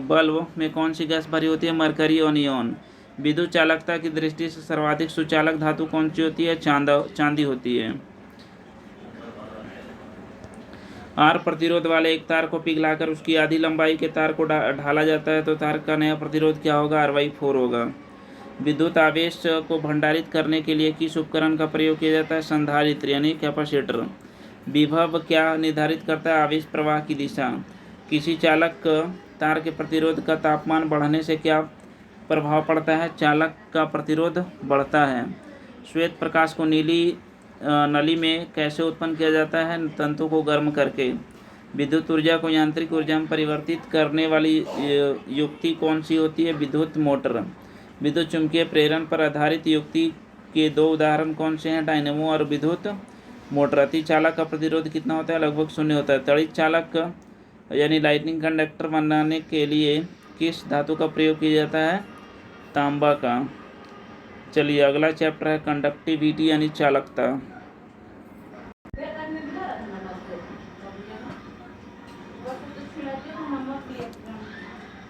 बल्ब में कौन सी गैस भरी होती है? मरकरी और नियॉन। विद्युत चालकता की दृष्टि से सर्वाधिक सुचालक धातु कौन सी होती है? चांदी होती है। आर प्रतिरोध वाले एक तार को पिघलाकर उसकी आधी लंबाई के तार को ढाला जाता है तो तार का नया प्रतिरोध क्या होगा? R/4 होगा। विद्युत आवेश को भंडारित करने के लिए किस उपकरण का प्रयोग किया जाता है? संधारित्र यानी कैपेसिटर। विभव क्या निर्धारित करता है? आवेश प्रवाह की दिशा। किसी चालक तार के प्रतिरोध का तापमान बढ़ने से क्या प्रभाव पड़ता है? चालक का प्रतिरोध बढ़ता है। श्वेत प्रकाश को नीली नली में कैसे उत्पन्न किया जाता है? तंतु को गर्म करके। विद्युत ऊर्जा को यांत्रिक ऊर्जा में परिवर्तित करने वाली युक्ति कौन सी होती है? विद्युत मोटर। विद्युत चुम्बकीय प्रेरण पर आधारित युक्ति के 2 उदाहरण कौन से हैं? डायनेमो और विद्युत मोटर। अति चालक का प्रतिरोध कितना होता है? लगभग 0 होता है। तड़ित चालक यानी लाइटनिंग कंडक्टर बनाने के लिए किस धातु का प्रयोग किया जाता है? तांबा का। चलिए अगला चैप्टर है कंडक्टिविटी यानी चालकता।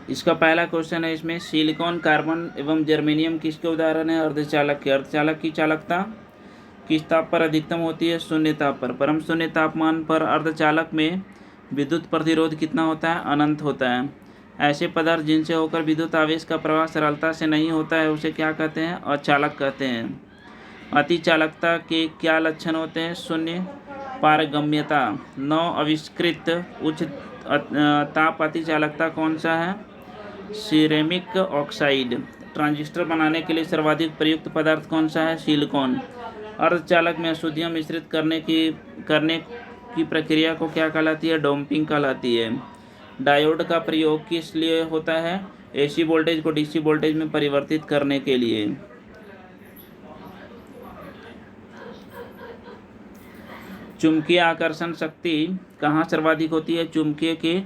इसका पहला क्वेश्चन है, इसमें सिलिकॉन, कार्बन एवं जर्मेनियम किसके उदाहरण है? अर्धचालक के। अर्धचालक की चालकता किस ताप पर अधिकतम होती है? शून्य ताप पर। परम शून्य तापमान पर अर्धचालक में विद्युत प्रतिरोध कितना होता है? अनंत होता है। ऐसे पदार्थ जिनसे होकर विद्युत आवेश का प्रवाह सरलता से नहीं होता है उसे क्या कहते हैं? अचालक कहते हैं। अति चालकता के क्या लक्षण होते हैं? शून्य पारगम्यता। 9 आविष्कृत उच्च ताप अति चालकता कौन सा है? Ceramic oxide. ट्रांजिस्टर बनाने के लिए सर्वाधिक प्रयुक्त पदार्थ कौन सा है? सिलिकॉन। अर्धचालक में अशुद्धियाँ मिश्रित करने की प्रक्रिया को क्या कहलाती है? डोपिंग कहलाती है। डायोड का प्रयोग किस लिए होता है? AC वोल्टेज को DC वोल्टेज में परिवर्तित करने के लिए। चुंबकीय आकर्षण शक्ति कहाँ सर्वाधिक होती है? चुंबकीय के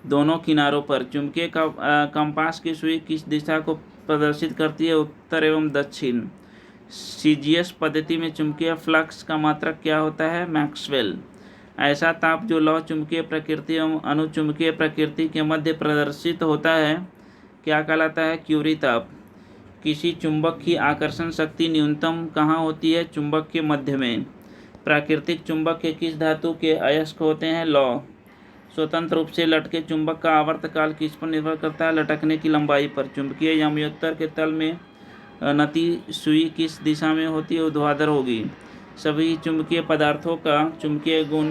दोनों किनारों पर। चुंबकीय कंपास की सुई किस दिशा को प्रदर्शित करती है? उत्तर एवं दक्षिण। CGS पद्धति में चुंबकीय फ्लक्स का मात्रक क्या होता है? मैक्सवेल। ऐसा ताप जो लौह चुंबकीय प्रकृति एवं अनुचुंबकीय प्रकृति के मध्य प्रदर्शित होता है क्या कहलाता है? क्यूरी ताप। किसी चुंबक की आकर्षण शक्ति न्यूनतम कहाँ होती है? चुंबक के मध्य में। प्राकृतिक चुंबक के किस धातु के अयस्क होते हैं? लौह। स्वतंत्र रूप से लटके चुंबक का आवर्तकाल किस पर निर्भर करता है? लटकने की लंबाई पर। चुंबकीय याम्योत्तर के तल में नती सुई किस दिशा में होती है? ऊर्ध्वाधर होगी। सभी चुंबकीय पदार्थों का चुंबकीय गुण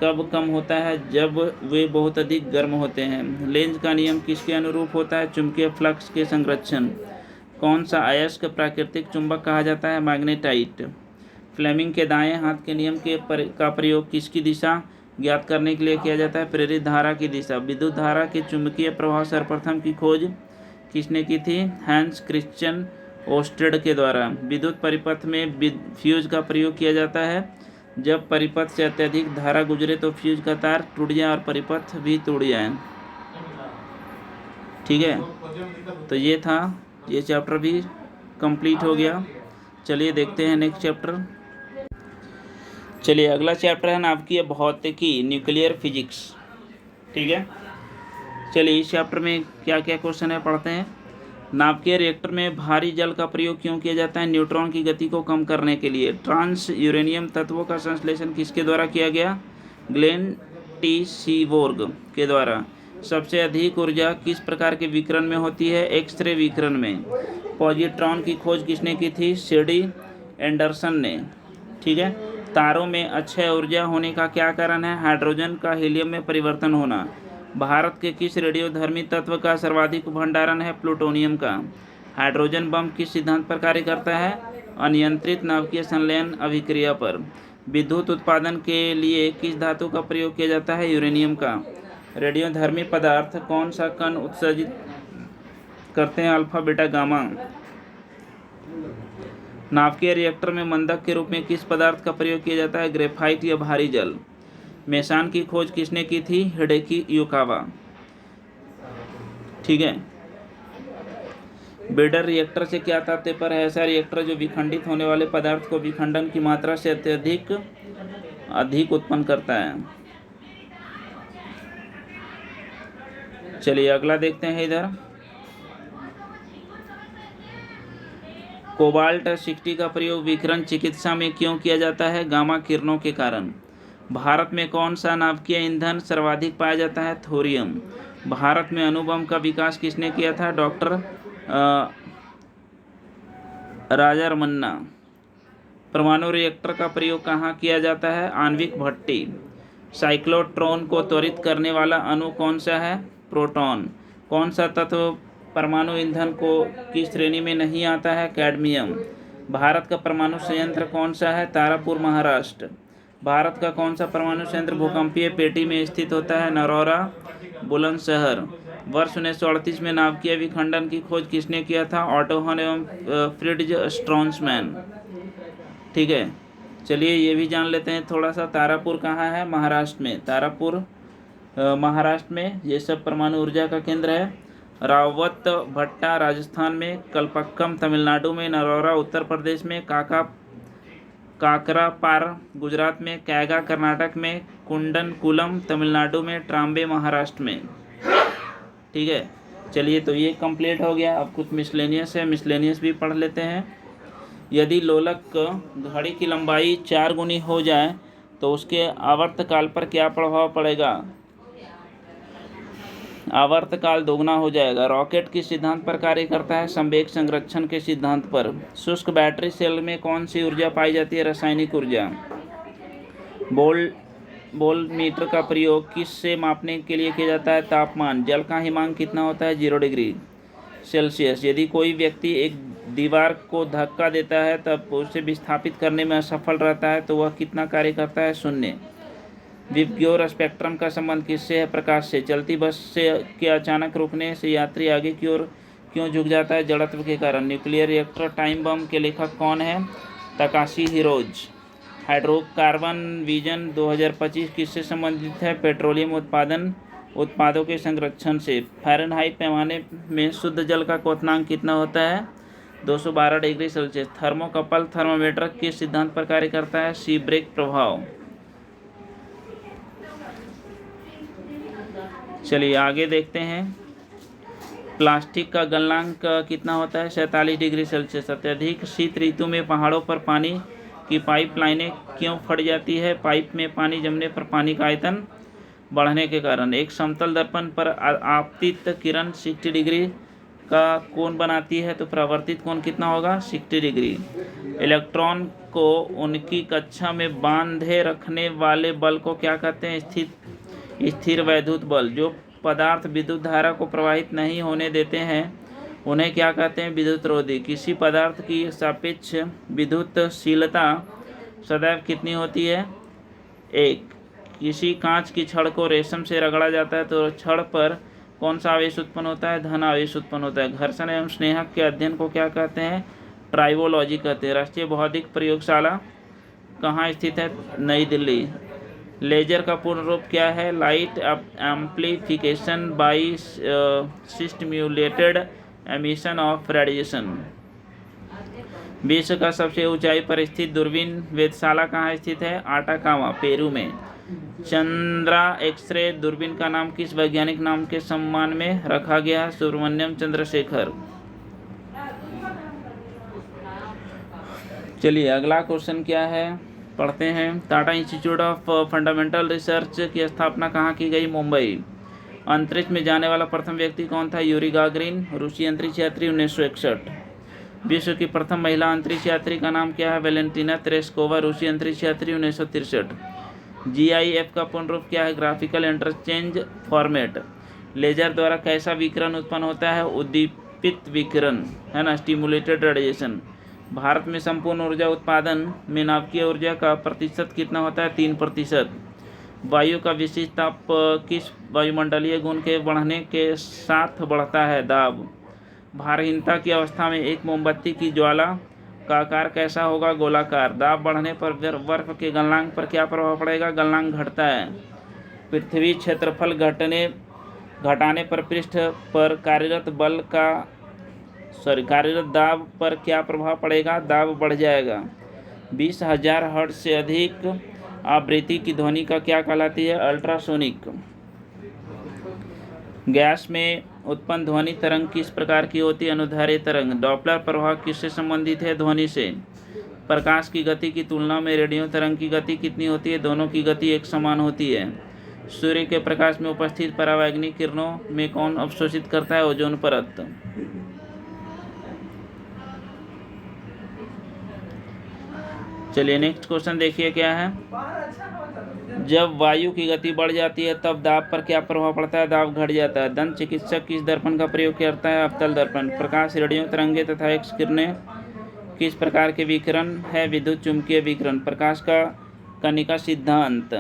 कब कम होता है? जब वे बहुत अधिक गर्म होते हैं। लेंज का नियम किसके अनुरूप होता है? चुंबकीय फ्लक्स के संरक्षण। कौन सा अयस्क प्राकृतिक चुंबक कहा जाता है? मैग्नेटाइट। फ्लेमिंग के दाएं हाथ के नियम का प्रयोग किसकी दिशा ज्ञात करने के लिए किया जाता है? प्रेरित धारा की दिशा। विद्युत धारा के चुंबकीय प्रवाह सर्वप्रथम की खोज किसने की थी? हैंस क्रिश्चियन ओस्टेड के द्वारा। विद्युत परिपथ में फ्यूज का प्रयोग किया जाता है जब परिपथ से अत्यधिक धारा गुजरे तो फ्यूज का तार टूट जाए और परिपथ भी टूट जाए। ठीक है, तो ये चैप्टर भी कंप्लीट हो गया। चलिए देखते हैं नेक्स्ट चैप्टर। चलिए अगला चैप्टर है नाभिकीय भौतिकी, न्यूक्लियर फिजिक्स। ठीक है, चलिए इस चैप्टर में क्या क्या क्वेश्चन है पढ़ते हैं। नाभिकीय रिएक्टर में भारी जल का प्रयोग क्यों किया जाता है? न्यूट्रॉन की गति को कम करने के लिए। ट्रांस यूरेनियम तत्वों का संश्लेषण किसके द्वारा किया गया? ग्लेन टी सीबोर्ग के द्वारा। सबसे अधिक ऊर्जा किस प्रकार के विकिरण में होती है? एक्सरे विकिरण में। पॉजिट्रॉन की खोज किसने की थी? C.D. एंडरसन ने। ठीक है, तारों में अक्षय ऊर्जा होने का क्या कारण है? हाइड्रोजन का हीलियम में परिवर्तन होना। भारत के किस रेडियोधर्मी तत्व का सर्वाधिक भंडारण है? प्लूटोनियम का। हाइड्रोजन बम किस सिद्धांत पर कार्य करता है? अनियंत्रित नाभिकीय संलयन अभिक्रिया पर। विद्युत उत्पादन के लिए किस धातु का प्रयोग किया जाता है? यूरेनियम का। रेडियोधर्मी पदार्थ कौन सा कण उत्सर्जित करते हैं? Alpha, beta, gamma. नाभिकीय रिएक्टर में मंदक के रूप में किस पदार्थ का प्रयोग किया जाता है? ग्रेफाइट या भारी जल। मेसान की खोज किसने की थी? Hideki Yukawa. ठीक है, ब्रेडर रिएक्टर से क्या तात्पर्य है? ऐसा रिएक्टर जो विखंडित होने वाले पदार्थ को विखंडन की मात्रा से अत्यधिक अधिक उत्पन्न करता है। चलिए अगला देखते हैं इधर। कोबाल्ट 60 का प्रयोग विकिरण चिकित्सा में क्यों किया जाता है? गामा किरणों के कारण। भारत में कौन सा नाभिकीय ईंधन सर्वाधिक पाया जाता है? थोरियम। भारत में अणुबम का विकास किसने किया था? डॉक्टर राजा रमन्ना। परमाणु रिएक्टर का प्रयोग कहाँ किया जाता है? आणविक भट्टी। साइक्लोट्रॉन को त्वरित करने वाला अणु कौन सा है? प्रोटॉन। कौन सा तत्व परमाणु ईंधन को की श्रेणी में नहीं आता है? कैडमियम। भारत का परमाणु संयंत्र कौन सा है? तारापुर, महाराष्ट्र। भारत का कौन सा परमाणु संयंत्र भूकंपीय पेटी में स्थित होता है? नरौरा, बुलंदशहर। वर्ष 1938 में नाभिकीय विखंडन की खोज किसने किया था? ऑटो हॉन एवं फ्रिट्ज स्ट्रॉन्समैन। ठीक है, चलिए ये भी जान लेते हैं थोड़ा सा। तारापुर कहाँ है? महाराष्ट्र में। तारापुर महाराष्ट्र में ये सब परमाणु ऊर्जा का केंद्र है। रावत भट्टा राजस्थान में, कलपक्कम तमिलनाडु में, नरौरा उत्तर प्रदेश में, काकरापार गुजरात में, कैगा कर्नाटक में, कुंडनकुलम तमिलनाडु में, ट्राम्बे महाराष्ट्र में। ठीक है, चलिए तो ये कंप्लीट हो गया। अब कुछ मिसलेनियस है, मिसलेनियस भी पढ़ लेते हैं। यदि लोलक घड़ी की लंबाई 4 गुनी हो जाए तो उसके आवर्तकाल पर क्या प्रभाव पड़ेगा? आवर्तकाल दोगुना हो जाएगा। रॉकेट किस सिद्धांत पर कार्य करता है? संवेग संरक्षण के सिद्धांत पर। शुष्क बैटरी सेल में कौन सी ऊर्जा पाई जाती है? रासायनिक ऊर्जा। वोल्टमीटर का प्रयोग किस से मापने के लिए किया जाता है? तापमान। जल का हिमांक कितना होता है? 0 डिग्री सेल्सियस। यदि कोई व्यक्ति एक दीवार को धक्का देता है तब उसे विस्थापित करने में असफल रहता है तो वह कितना कार्य करता है? 0। विबग्योर स्पेक्ट्रम का संबंध किससे है? प्रकाश से। चलती बस से के अचानक रुकने से यात्री आगे की ओर क्यों झुक जाता है? जड़त्व के कारण। न्यूक्लियर रिएक्टर टाइम बम के लेखक कौन है? Takeshi heroes. हाइड्रोकार्बन विजन 2025 किससे संबंधित है? पेट्रोलियम उत्पादों के संरक्षण से। फ़ारेनहाइट पैमाने में शुद्ध जल का क्वथनांक कितना होता है? 212 डिग्री सेल्सियस। थर्मोकपल थर्मामीटर किस सिद्धांत पर कार्य करता है? सीब्रेक प्रभाव। चलिए आगे देखते हैं। प्लास्टिक का गलनांक कितना होता है? 47 डिग्री सेल्सियस। अत्यधिक शीत ऋतु में पहाड़ों पर पानी की पाइप लाइनें क्यों फट जाती है? पाइप में पानी जमने पर पानी का आयतन बढ़ने के कारण। एक समतल दर्पण पर आपतित किरण 60 डिग्री का कोण बनाती है तो परावर्तित कोण कितना होगा? 60 डिग्री। इलेक्ट्रॉन को उनकी कक्षा में बांधे रखने वाले बल को क्या कहते हैं? स्थिर वैद्युत बल। जो पदार्थ विद्युत धारा को प्रवाहित नहीं होने देते हैं उन्हें क्या कहते हैं? विद्युतरोधी। किसी पदार्थ की सापेक्ष विद्युतशीलता सदैव कितनी होती है? 1। किसी कांच की छड़ को रेशम से रगड़ा जाता है तो छड़ पर कौन सा आवेश उत्पन्न होता है? धन आवेश उत्पन्न होता है। घर्षण एवं स्नेहक के अध्ययन को क्या कहते हैं? ट्राइबोलॉजी कहते हैं। राष्ट्रीय बौद्धिक प्रयोगशाला कहाँ स्थित है? नई दिल्ली। लेजर का पूर्ण रूप क्या है? Light amplification by stimulated emission of radiation. विश्व का सबसे ऊंचाई पर स्थित दूरबीन वेधशाला कहाँ स्थित है? आटाकामा, पेरू में। चंद्रा एक्सरे दूरबीन का नाम किस वैज्ञानिक नाम के सम्मान में रखा गया है? सुब्रमण्यम चंद्रशेखर। चलिए अगला क्वेश्चन क्या है पढ़ते हैं। Tata institute of fundamental research की स्थापना कहाँ की गई? मुंबई। अंतरिक्ष में जाने वाला प्रथम व्यक्ति कौन था? यूरी गागरिन, रूसी अंतरिक्ष यात्री 1961। विश्व की प्रथम महिला अंतरिक्ष यात्री का नाम क्या है? वैलेंटीना तेरेस्कोवा, रूसी अंतरिक्ष यात्री 1963। GIF का पूर्ण रूप क्या है? Graphical interchange format. लेजर द्वारा कैसा विकिरण उत्पन्न होता है? उद्दीपित विकिरण, है ना, स्टिमुलेटेड रेडिएशन। भारत में संपूर्ण ऊर्जा उत्पादन में नाभिकीय ऊर्जा का प्रतिशत कितना होता है? 3%। वायु का विशिष्ट ताप किस वायुमंडलीय गुण के बढ़ने के साथ बढ़ता है? दाब। भारहीनता की अवस्था में एक मोमबत्ती की ज्वाला का आकार कैसा होगा? गोलाकार। दाब बढ़ने पर बर्फ के गलनांक पर क्या प्रभाव पड़ेगा? गलनांक घटता है। पृथ्वी क्षेत्रफल घटाने पर पृष्ठ पर कार्यरत बल का कार्यरत दाब पर क्या प्रभाव पड़ेगा? दाब बढ़ जाएगा। 20,000 हर्ट्ज से अधिक आवृत्ति की ध्वनि का क्या कहलाती है? अल्ट्रासोनिक। गैस में उत्पन्न ध्वनि तरंग किस प्रकार की होती है? अनुदैर्ध्य तरंग। डॉपलर प्रभाव किससे संबंधित है? ध्वनि से। प्रकाश की गति की तुलना में रेडियो तरंग की गति कितनी होती है? दोनों की गति एक समान होती है। सूर्य के प्रकाश में उपस्थित परावैंगनिक किरणों में कौन अवशोषित करता है? ओजोन परत। चलिए नेक्स्ट क्वेश्चन देखिए क्या है। जब वायु की गति बढ़ जाती है तब दाब पर क्या प्रभाव पड़ता है? दाब घट जाता है। दंत चिकित्सक किस दर्पण का प्रयोग करता है? अवतल दर्पण। प्रकाश, रेडियो तरंगे तथा एक्स किरणें किस प्रकार के विकिरण है? विद्युत चुंबकीय विकिरण। प्रकाश का कणिका सिद्धांत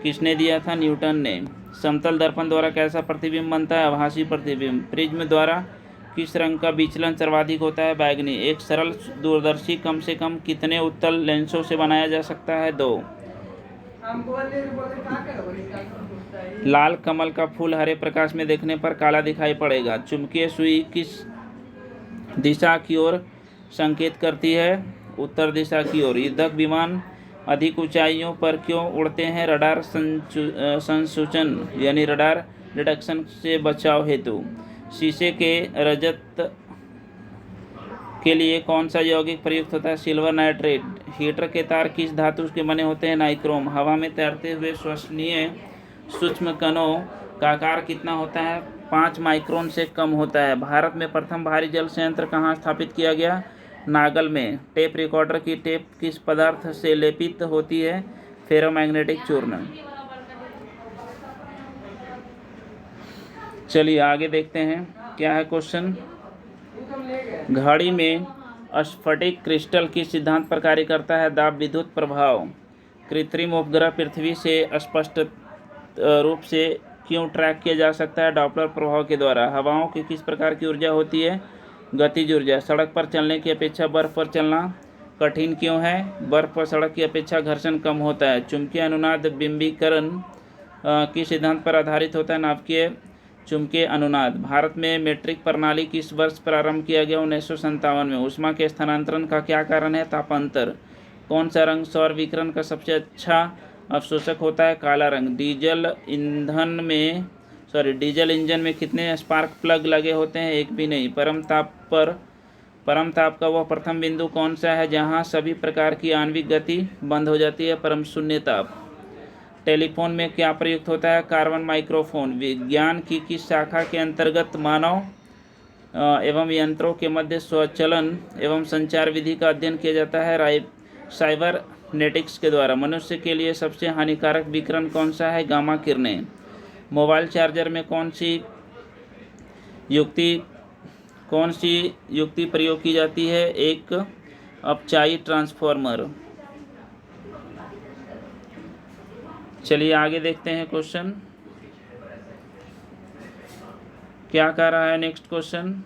किसने दिया था? न्यूटन ने। समतल दर्पण द्वारा कैसा प्रतिबिंब बनता है? आभासी प्रतिबिंब। प्रिज्म द्वारा किस रंग का विचलन सर्वाधिक होता है? बैगनी। एक सरल दूरदर्शी कम से कम कितने उत्तल लेंसों से बनाया जा सकता है? 2। लाल कमल का फूल हरे प्रकाश में देखने पर काला दिखाई पड़ेगा। चुंबकीय सुई किस दिशा की ओर संकेत करती है? उत्तर दिशा की ओर। युद्धक विमान अधिक ऊंचाइयों पर क्यों उड़ते हैं? रडार संसूचन यानी रडार डिटेक्शन से बचाव हेतु। शीशे के रजत के लिए कौन सा यौगिक प्रयुक्त होता है? Silver nitrate. हीटर के तार किस धातु के बने होते हैं? नाइक्रोम। हवा में तैरते हुए श्वसनीय सूक्ष्म कणों का आकार कितना होता है? 5 माइक्रोन से कम होता है। भारत में प्रथम भारी जल संयंत्र कहाँ स्थापित किया गया? नागल में। टेप रिकॉर्डर की टेप किस पदार्थ से लेपित होती है? फेरोमैग्नेटिक चूर्ण। चलिए आगे देखते हैं क्या है क्वेश्चन। घड़ी में स्फटिक क्रिस्टल किस सिद्धांत पर कार्य करता है? दाब विद्युत प्रभाव। कृत्रिम उपग्रह पृथ्वी से स्पष्ट रूप से क्यों ट्रैक किया जा सकता है? डॉपलर प्रभाव के द्वारा। हवाओं की किस प्रकार की ऊर्जा होती है? गतिज ऊर्जा। सड़क पर चलने की अपेक्षा बर्फ पर चलना कठिन क्यों है? बर्फ पर सड़क की अपेक्षा घर्षण कम होता है। चुंबकीय अनुनाद बिंबीकरण किस सिद्धांत पर आधारित होता है? नाभिकीय चुंबकीय अनुनाद। भारत में मीट्रिक प्रणाली किस वर्ष प्रारंभ किया गया? 1957 में। ऊष्मा के स्थानांतरण का क्या कारण है? तापांतर। कौन सा रंग सौर विकिरण का सबसे अच्छा अवशोषक होता है? काला रंग। डीजल इंजन में कितने स्पार्क प्लग लगे होते हैं? एक भी नहीं। परम ताप का वह प्रथम बिंदु कौन सा है जहां सभी प्रकार की आणविक गति बंद हो जाती है? परम शून्य ताप। टेलीफोन में क्या प्रयुक्त होता है? Carbon microphone. विज्ञान की किस शाखा के अंतर्गत मानव एवं यंत्रों के मध्य स्वचलन एवं संचार विधि का अध्ययन किया जाता है? साइबरनेटिक्स के द्वारा। मनुष्य के लिए सबसे हानिकारक विकिरण कौन सा है? गामा किरणें। मोबाइल चार्जर में कौन सी युक्ति प्रयोग की जाती है? एक अपचाई ट्रांसफॉर्मर। चलिए आगे देखते हैं क्वेश्चन क्या कह रहा है। नेक्स्ट क्वेश्चन,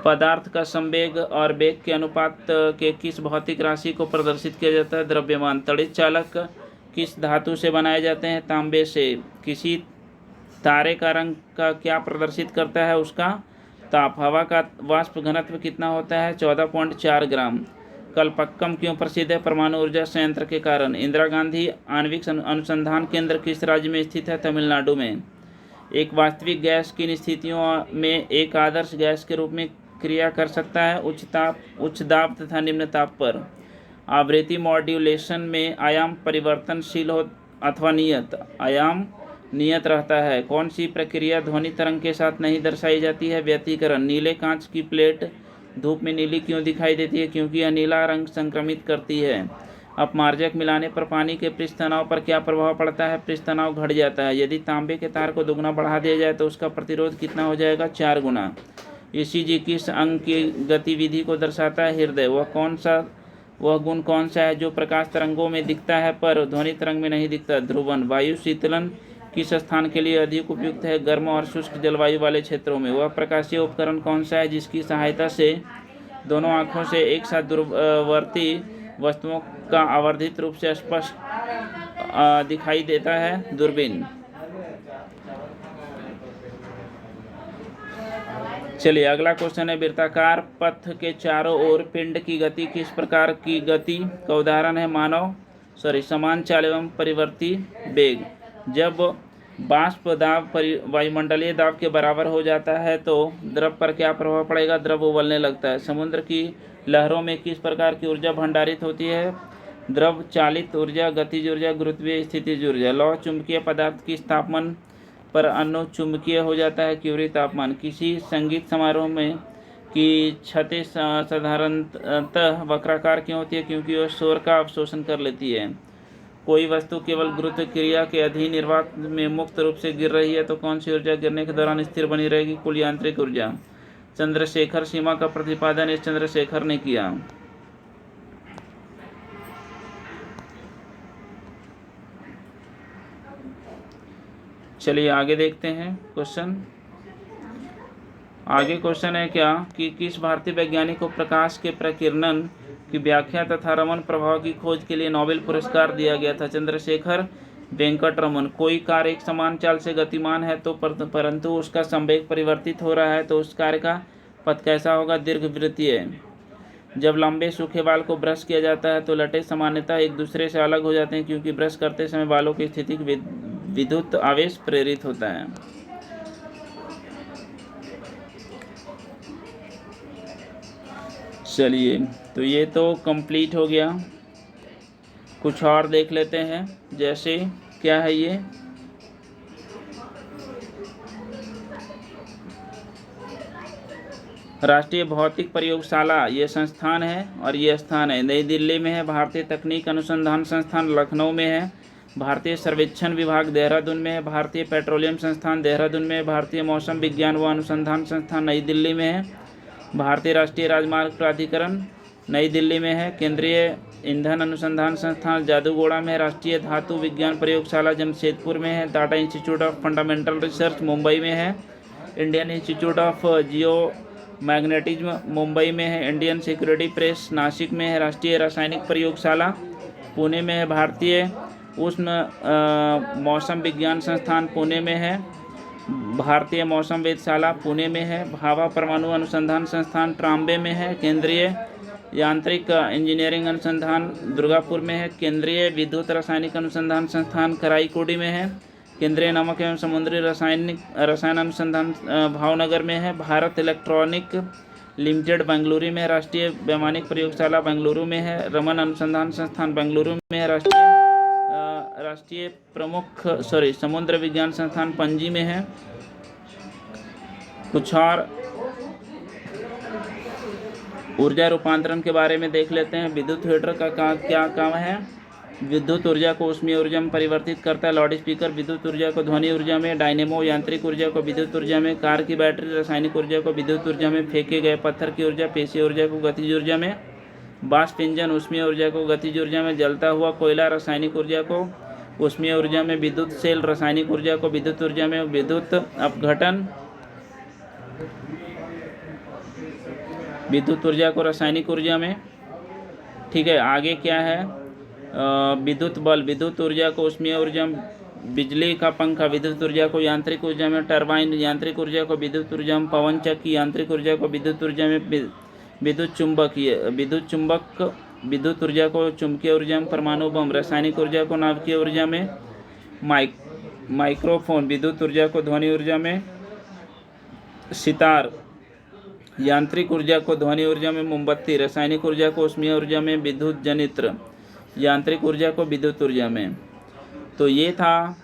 पदार्थ का संवेग और वेग के अनुपात के किस भौतिक राशि को प्रदर्शित किया जाता है? द्रव्यमान। तड़ित चालक किस धातु से बनाए जाते हैं? तांबे से। किसी तारे का रंग का क्या प्रदर्शित करता है? उसका ताप। हवा का वाष्प घनत्व कितना होता है? 14.4 ग्राम। कलपक्कम क्यों प्रसिद्ध है? परमाणु ऊर्जा संयंत्र के कारण। इंदिरा गांधी आणविक अनुसंधान केंद्र किस राज्य में स्थित है? तमिलनाडु में। एक वास्तविक गैस किन स्थितियों में एक आदर्श गैस के रूप में क्रिया कर सकता है? उच्च दाब तथा निम्न ताप पर। आवृत्ति मॉड्यूलेशन में आयाम परिवर्तनशील हो अथवा नियत। आयाम नियत रहता है। कौन सी प्रक्रिया ध्वनि तरंग के साथ नहीं दर्शाई जाती है? व्यतिकरण। नीले कांच की प्लेट धूप में नीली क्यों दिखाई देती है? क्योंकि यह नीला रंग संक्रमित करती है। अपमार्जक मिलाने पर पानी के पृष्ठ तनाव पर क्या प्रभाव पड़ता है? पृष्ठ तनाव घट जाता है। यदि तांबे के तार को दुगना बढ़ा दिया जाए तो उसका प्रतिरोध कितना हो जाएगा? 4 गुना। ईसीजी किस अंग की गतिविधि को दर्शाता है? हृदय। वह गुण कौन सा है जो प्रकाश तरंगों में दिखता है पर ध्वनि तरंग में नहीं दिखता? ध्रुवन। वायु शीतलन किस स्थान के लिए अधिक उपयुक्त है? गर्म और शुष्क जलवायु वाले क्षेत्रों में। वह प्रकाशीय उपकरण कौन सा है जिसकी सहायता से दोनों आँखों से एक साथ दूरवर्ती वस्तुओं का आवर्धित रूप से स्पष्ट दिखाई देता है? दूरबीन। चलिए अगला क्वेश्चन है, वृत्ताकार पथ के चारों ओर पिंड की गति किस प्रकार की गति का उदाहरण है? समान चाल एवं परिवर्ती वेग। जब बाष्प दाब वायुमंडलीय दाब के बराबर हो जाता है तो द्रव पर क्या प्रभाव पड़ेगा? द्रव उबलने लगता है। समुद्र की लहरों में किस प्रकार की ऊर्जा भंडारित होती है? द्रव चालित ऊर्जा, गतिज ऊर्जा, गुरुत्वीय स्थितिज ऊर्जा। लौह चुंबकीय पदार्थ किस तापमान पर अनुचुंबकीय हो जाता है? क्यूरी तापमान। किसी संगीत समारोह में की छतें साधारणतः वक्राकार क्यों होती है? क्योंकि वह शोर का अवशोषण कर लेती है। कोई वस्तु केवल गुरुत्व क्रिया के अधीन निर्वात में मुक्त रूप से गिर रही है तो कौन सी ऊर्जा गिरने के दौरान स्थिर बनी रहेगी? कुल यांत्रिक ऊर्जा। चंद्रशेखर सीमा का प्रतिपादन इस चंद्रशेखर ने किया। चलिए आगे देखते हैं क्वेश्चन। आगे क्वेश्चन है क्या कि किस भारतीय वैज्ञानिक को प्रकाश के प्रकीर्णन की व्याख्या तथा रमन प्रभाव की खोज के लिए नोबेल पुरस्कार दिया गया था? चंद्रशेखर वेंकट रमन। कोई कार्य एक समान चाल से गतिमान है तो परंतु उसका संवेग परिवर्तित हो रहा है तो उस कार्य का पथ कैसा होगा? दीर्घवृत्तीय। जब लंबे सूखे बाल को ब्रश किया जाता है तो लटे सामान्यतः एक दूसरे से अलग हो जाते हैं क्योंकि ब्रश करते समय बालों की स्थिति विद्युत आवेश प्रेरित होता है। चलिए तो ये तो कंप्लीट हो गया। कुछ और देख लेते हैं, जैसे क्या है ये, राष्ट्रीय भौतिक प्रयोगशाला ये संस्थान है और ये स्थान है नई दिल्ली में है। भारतीय तकनीक अनुसंधान संस्थान लखनऊ में है। भारतीय सर्वेक्षण विभाग देहरादून में है। भारतीय पेट्रोलियम संस्थान देहरादून में है। भारतीय मौसम विज्ञान व अनुसंधान संस्थान नई दिल्ली में है। भारतीय राष्ट्रीय राजमार्ग प्राधिकरण नई दिल्ली में है। केंद्रीय ईंधन अनुसंधान संस्थान जादूगोड़ा में है। राष्ट्रीय धातु विज्ञान प्रयोगशाला जमशेदपुर में है। Tata institute of fundamental research Mumbai में है। Indian institute of geo magnetism Mumbai में है। इंडियन सिक्योरिटी प्रेस नासिक में है। राष्ट्रीय रासायनिक प्रयोगशाला पुणे में है। भारतीय उष्ण मौसम विज्ञान संस्थान पुणे में है। भारतीय मौसम वेधशाला पुणे में है। भाभा परमाणु अनुसंधान संस्थान ट्राम्बे में है। केंद्रीय यांत्रिक इंजीनियरिंग अनुसंधान दुर्गापुर में है। केंद्रीय विद्युत रासायनिक अनुसंधान संस्थान कराईकोडी में है। केंद्रीय नमक एवं समुद्री रसायन अनुसंधान भावनगर में है। भारत इलेक्ट्रॉनिक लिमिटेड बेंगलुरु में है। राष्ट्रीय वैमानिक प्रयोगशाला बेंगलुरु में है। रमन अनुसंधान संस्थान बेंगलुरु में है। राष्ट्रीय समुद्र विज्ञान संस्थान पणजी में है। कुछ और ऊर्जा रूपांतरण के बारे में देख लेते हैं। विद्युत हीटर का क्या काम है? विद्युत ऊर्जा को ऊष्मीय ऊर्जा में परिवर्तित करता है। लाउड स्पीकर विद्युत ऊर्जा को ध्वनि ऊर्जा में, डायनेमो यांत्रिक ऊर्जा को विद्युत ऊर्जा में, कार की बैटरी रासायनिक ऊर्जा को विद्युत ऊर्जा में, फेंके गए पत्थर की ऊर्जा पेशीय ऊर्जा को गतिज ऊर्जा में, बाष्प इंजन ऊष्मीय ऊर्जा को गतिज ऊर्जा में, जलता हुआ कोयला रासायनिक ऊर्जा को ऊष्मीय ऊर्जा में, विद्युत सेल रासायनिक ऊर्जा को विद्युत ऊर्जा में, विद्युत अपघटन विद्युत ऊर्जा को रासायनिक ऊर्जा में। ठीक है, आगे क्या है? विद्युत बल विद्युत ऊर्जा को ऊष्मीय ऊर्जा में, बिजली का पंखा विद्युत ऊर्जा को यांत्रिक ऊर्जा में, टरबाइन यांत्रिक ऊर्जा को विद्युत ऊर्जा में, पवन चक्की यांत्रिक ऊर्जा को विद्युत ऊर्जा में, विद्युत चुंबक विद्युत ऊर्जा को चुंबकीय ऊर्जा में, परमाणु बम रासायनिक ऊर्जा को नाभिकीय ऊर्जा में, माइक्रोफोन विद्युत ऊर्जा को ध्वनि ऊर्जा में, सितार यांत्रिक ऊर्जा को ध्वनि ऊर्जा में, मोमबत्ती रासायनिक ऊर्जा को ऊष्मीय ऊर्जा में, विद्युत जनित्र यांत्रिक ऊर्जा को विद्युत ऊर्जा में। तो ये था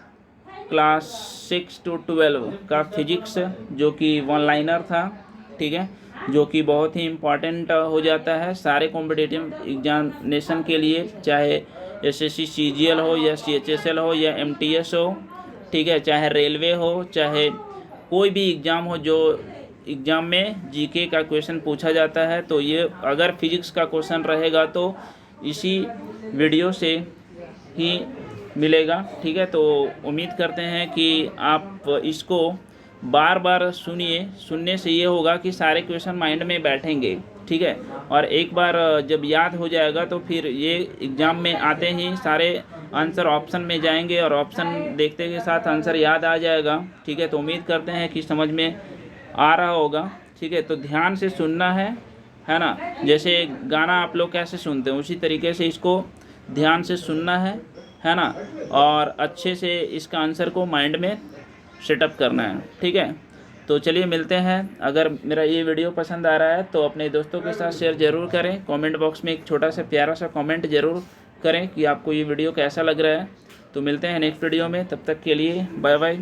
क्लास 6 to 12 का फिजिक्स, जो कि वन लाइनर था। ठीक है, जो कि बहुत ही इम्पॉर्टेंट हो जाता है सारे कॉम्पिटिटिव एग्जामिनेशन के लिए, चाहे एसएससी सीजीएल हो या सीएचएसएल हो या एमटीएस हो। ठीक है, चाहे रेलवे हो, चाहे कोई भी एग्ज़ाम हो, जो एग्ज़ाम में जीके का क्वेश्चन पूछा जाता है, तो ये अगर फिजिक्स का क्वेश्चन रहेगा तो इसी वीडियो से ही मिलेगा। ठीक है, तो उम्मीद करते हैं कि आप इसको बार बार सुनने से ये होगा कि सारे क्वेश्चन माइंड में बैठेंगे। ठीक है, और एक बार जब याद हो जाएगा तो फिर ये एग्ज़ाम में आते ही सारे आंसर ऑप्शन में जाएंगे और ऑप्शन देखते के साथ आंसर याद आ जाएगा। ठीक है, तो उम्मीद करते हैं कि समझ में आ रहा होगा। ठीक है। तो ध्यान से सुनना है ना। जैसे गाना आप लोग कैसे सुनते हैं उसी तरीके से इसको ध्यान से सुनना है ना, और अच्छे से इसका आंसर को माइंड में सेटअप करना है, ठीक है। तो चलिए मिलते हैं। अगर मेरा ये वीडियो पसंद आ रहा है तो अपने दोस्तों के साथ शेयर ज़रूर करें। कमेंट बॉक्स में एक छोटा सा प्यारा सा कमेंट ज़रूर करें कि आपको ये वीडियो कैसा लग रहा है। तो मिलते हैं नेक्स्ट वीडियो में, तब तक के लिए बाय बाय।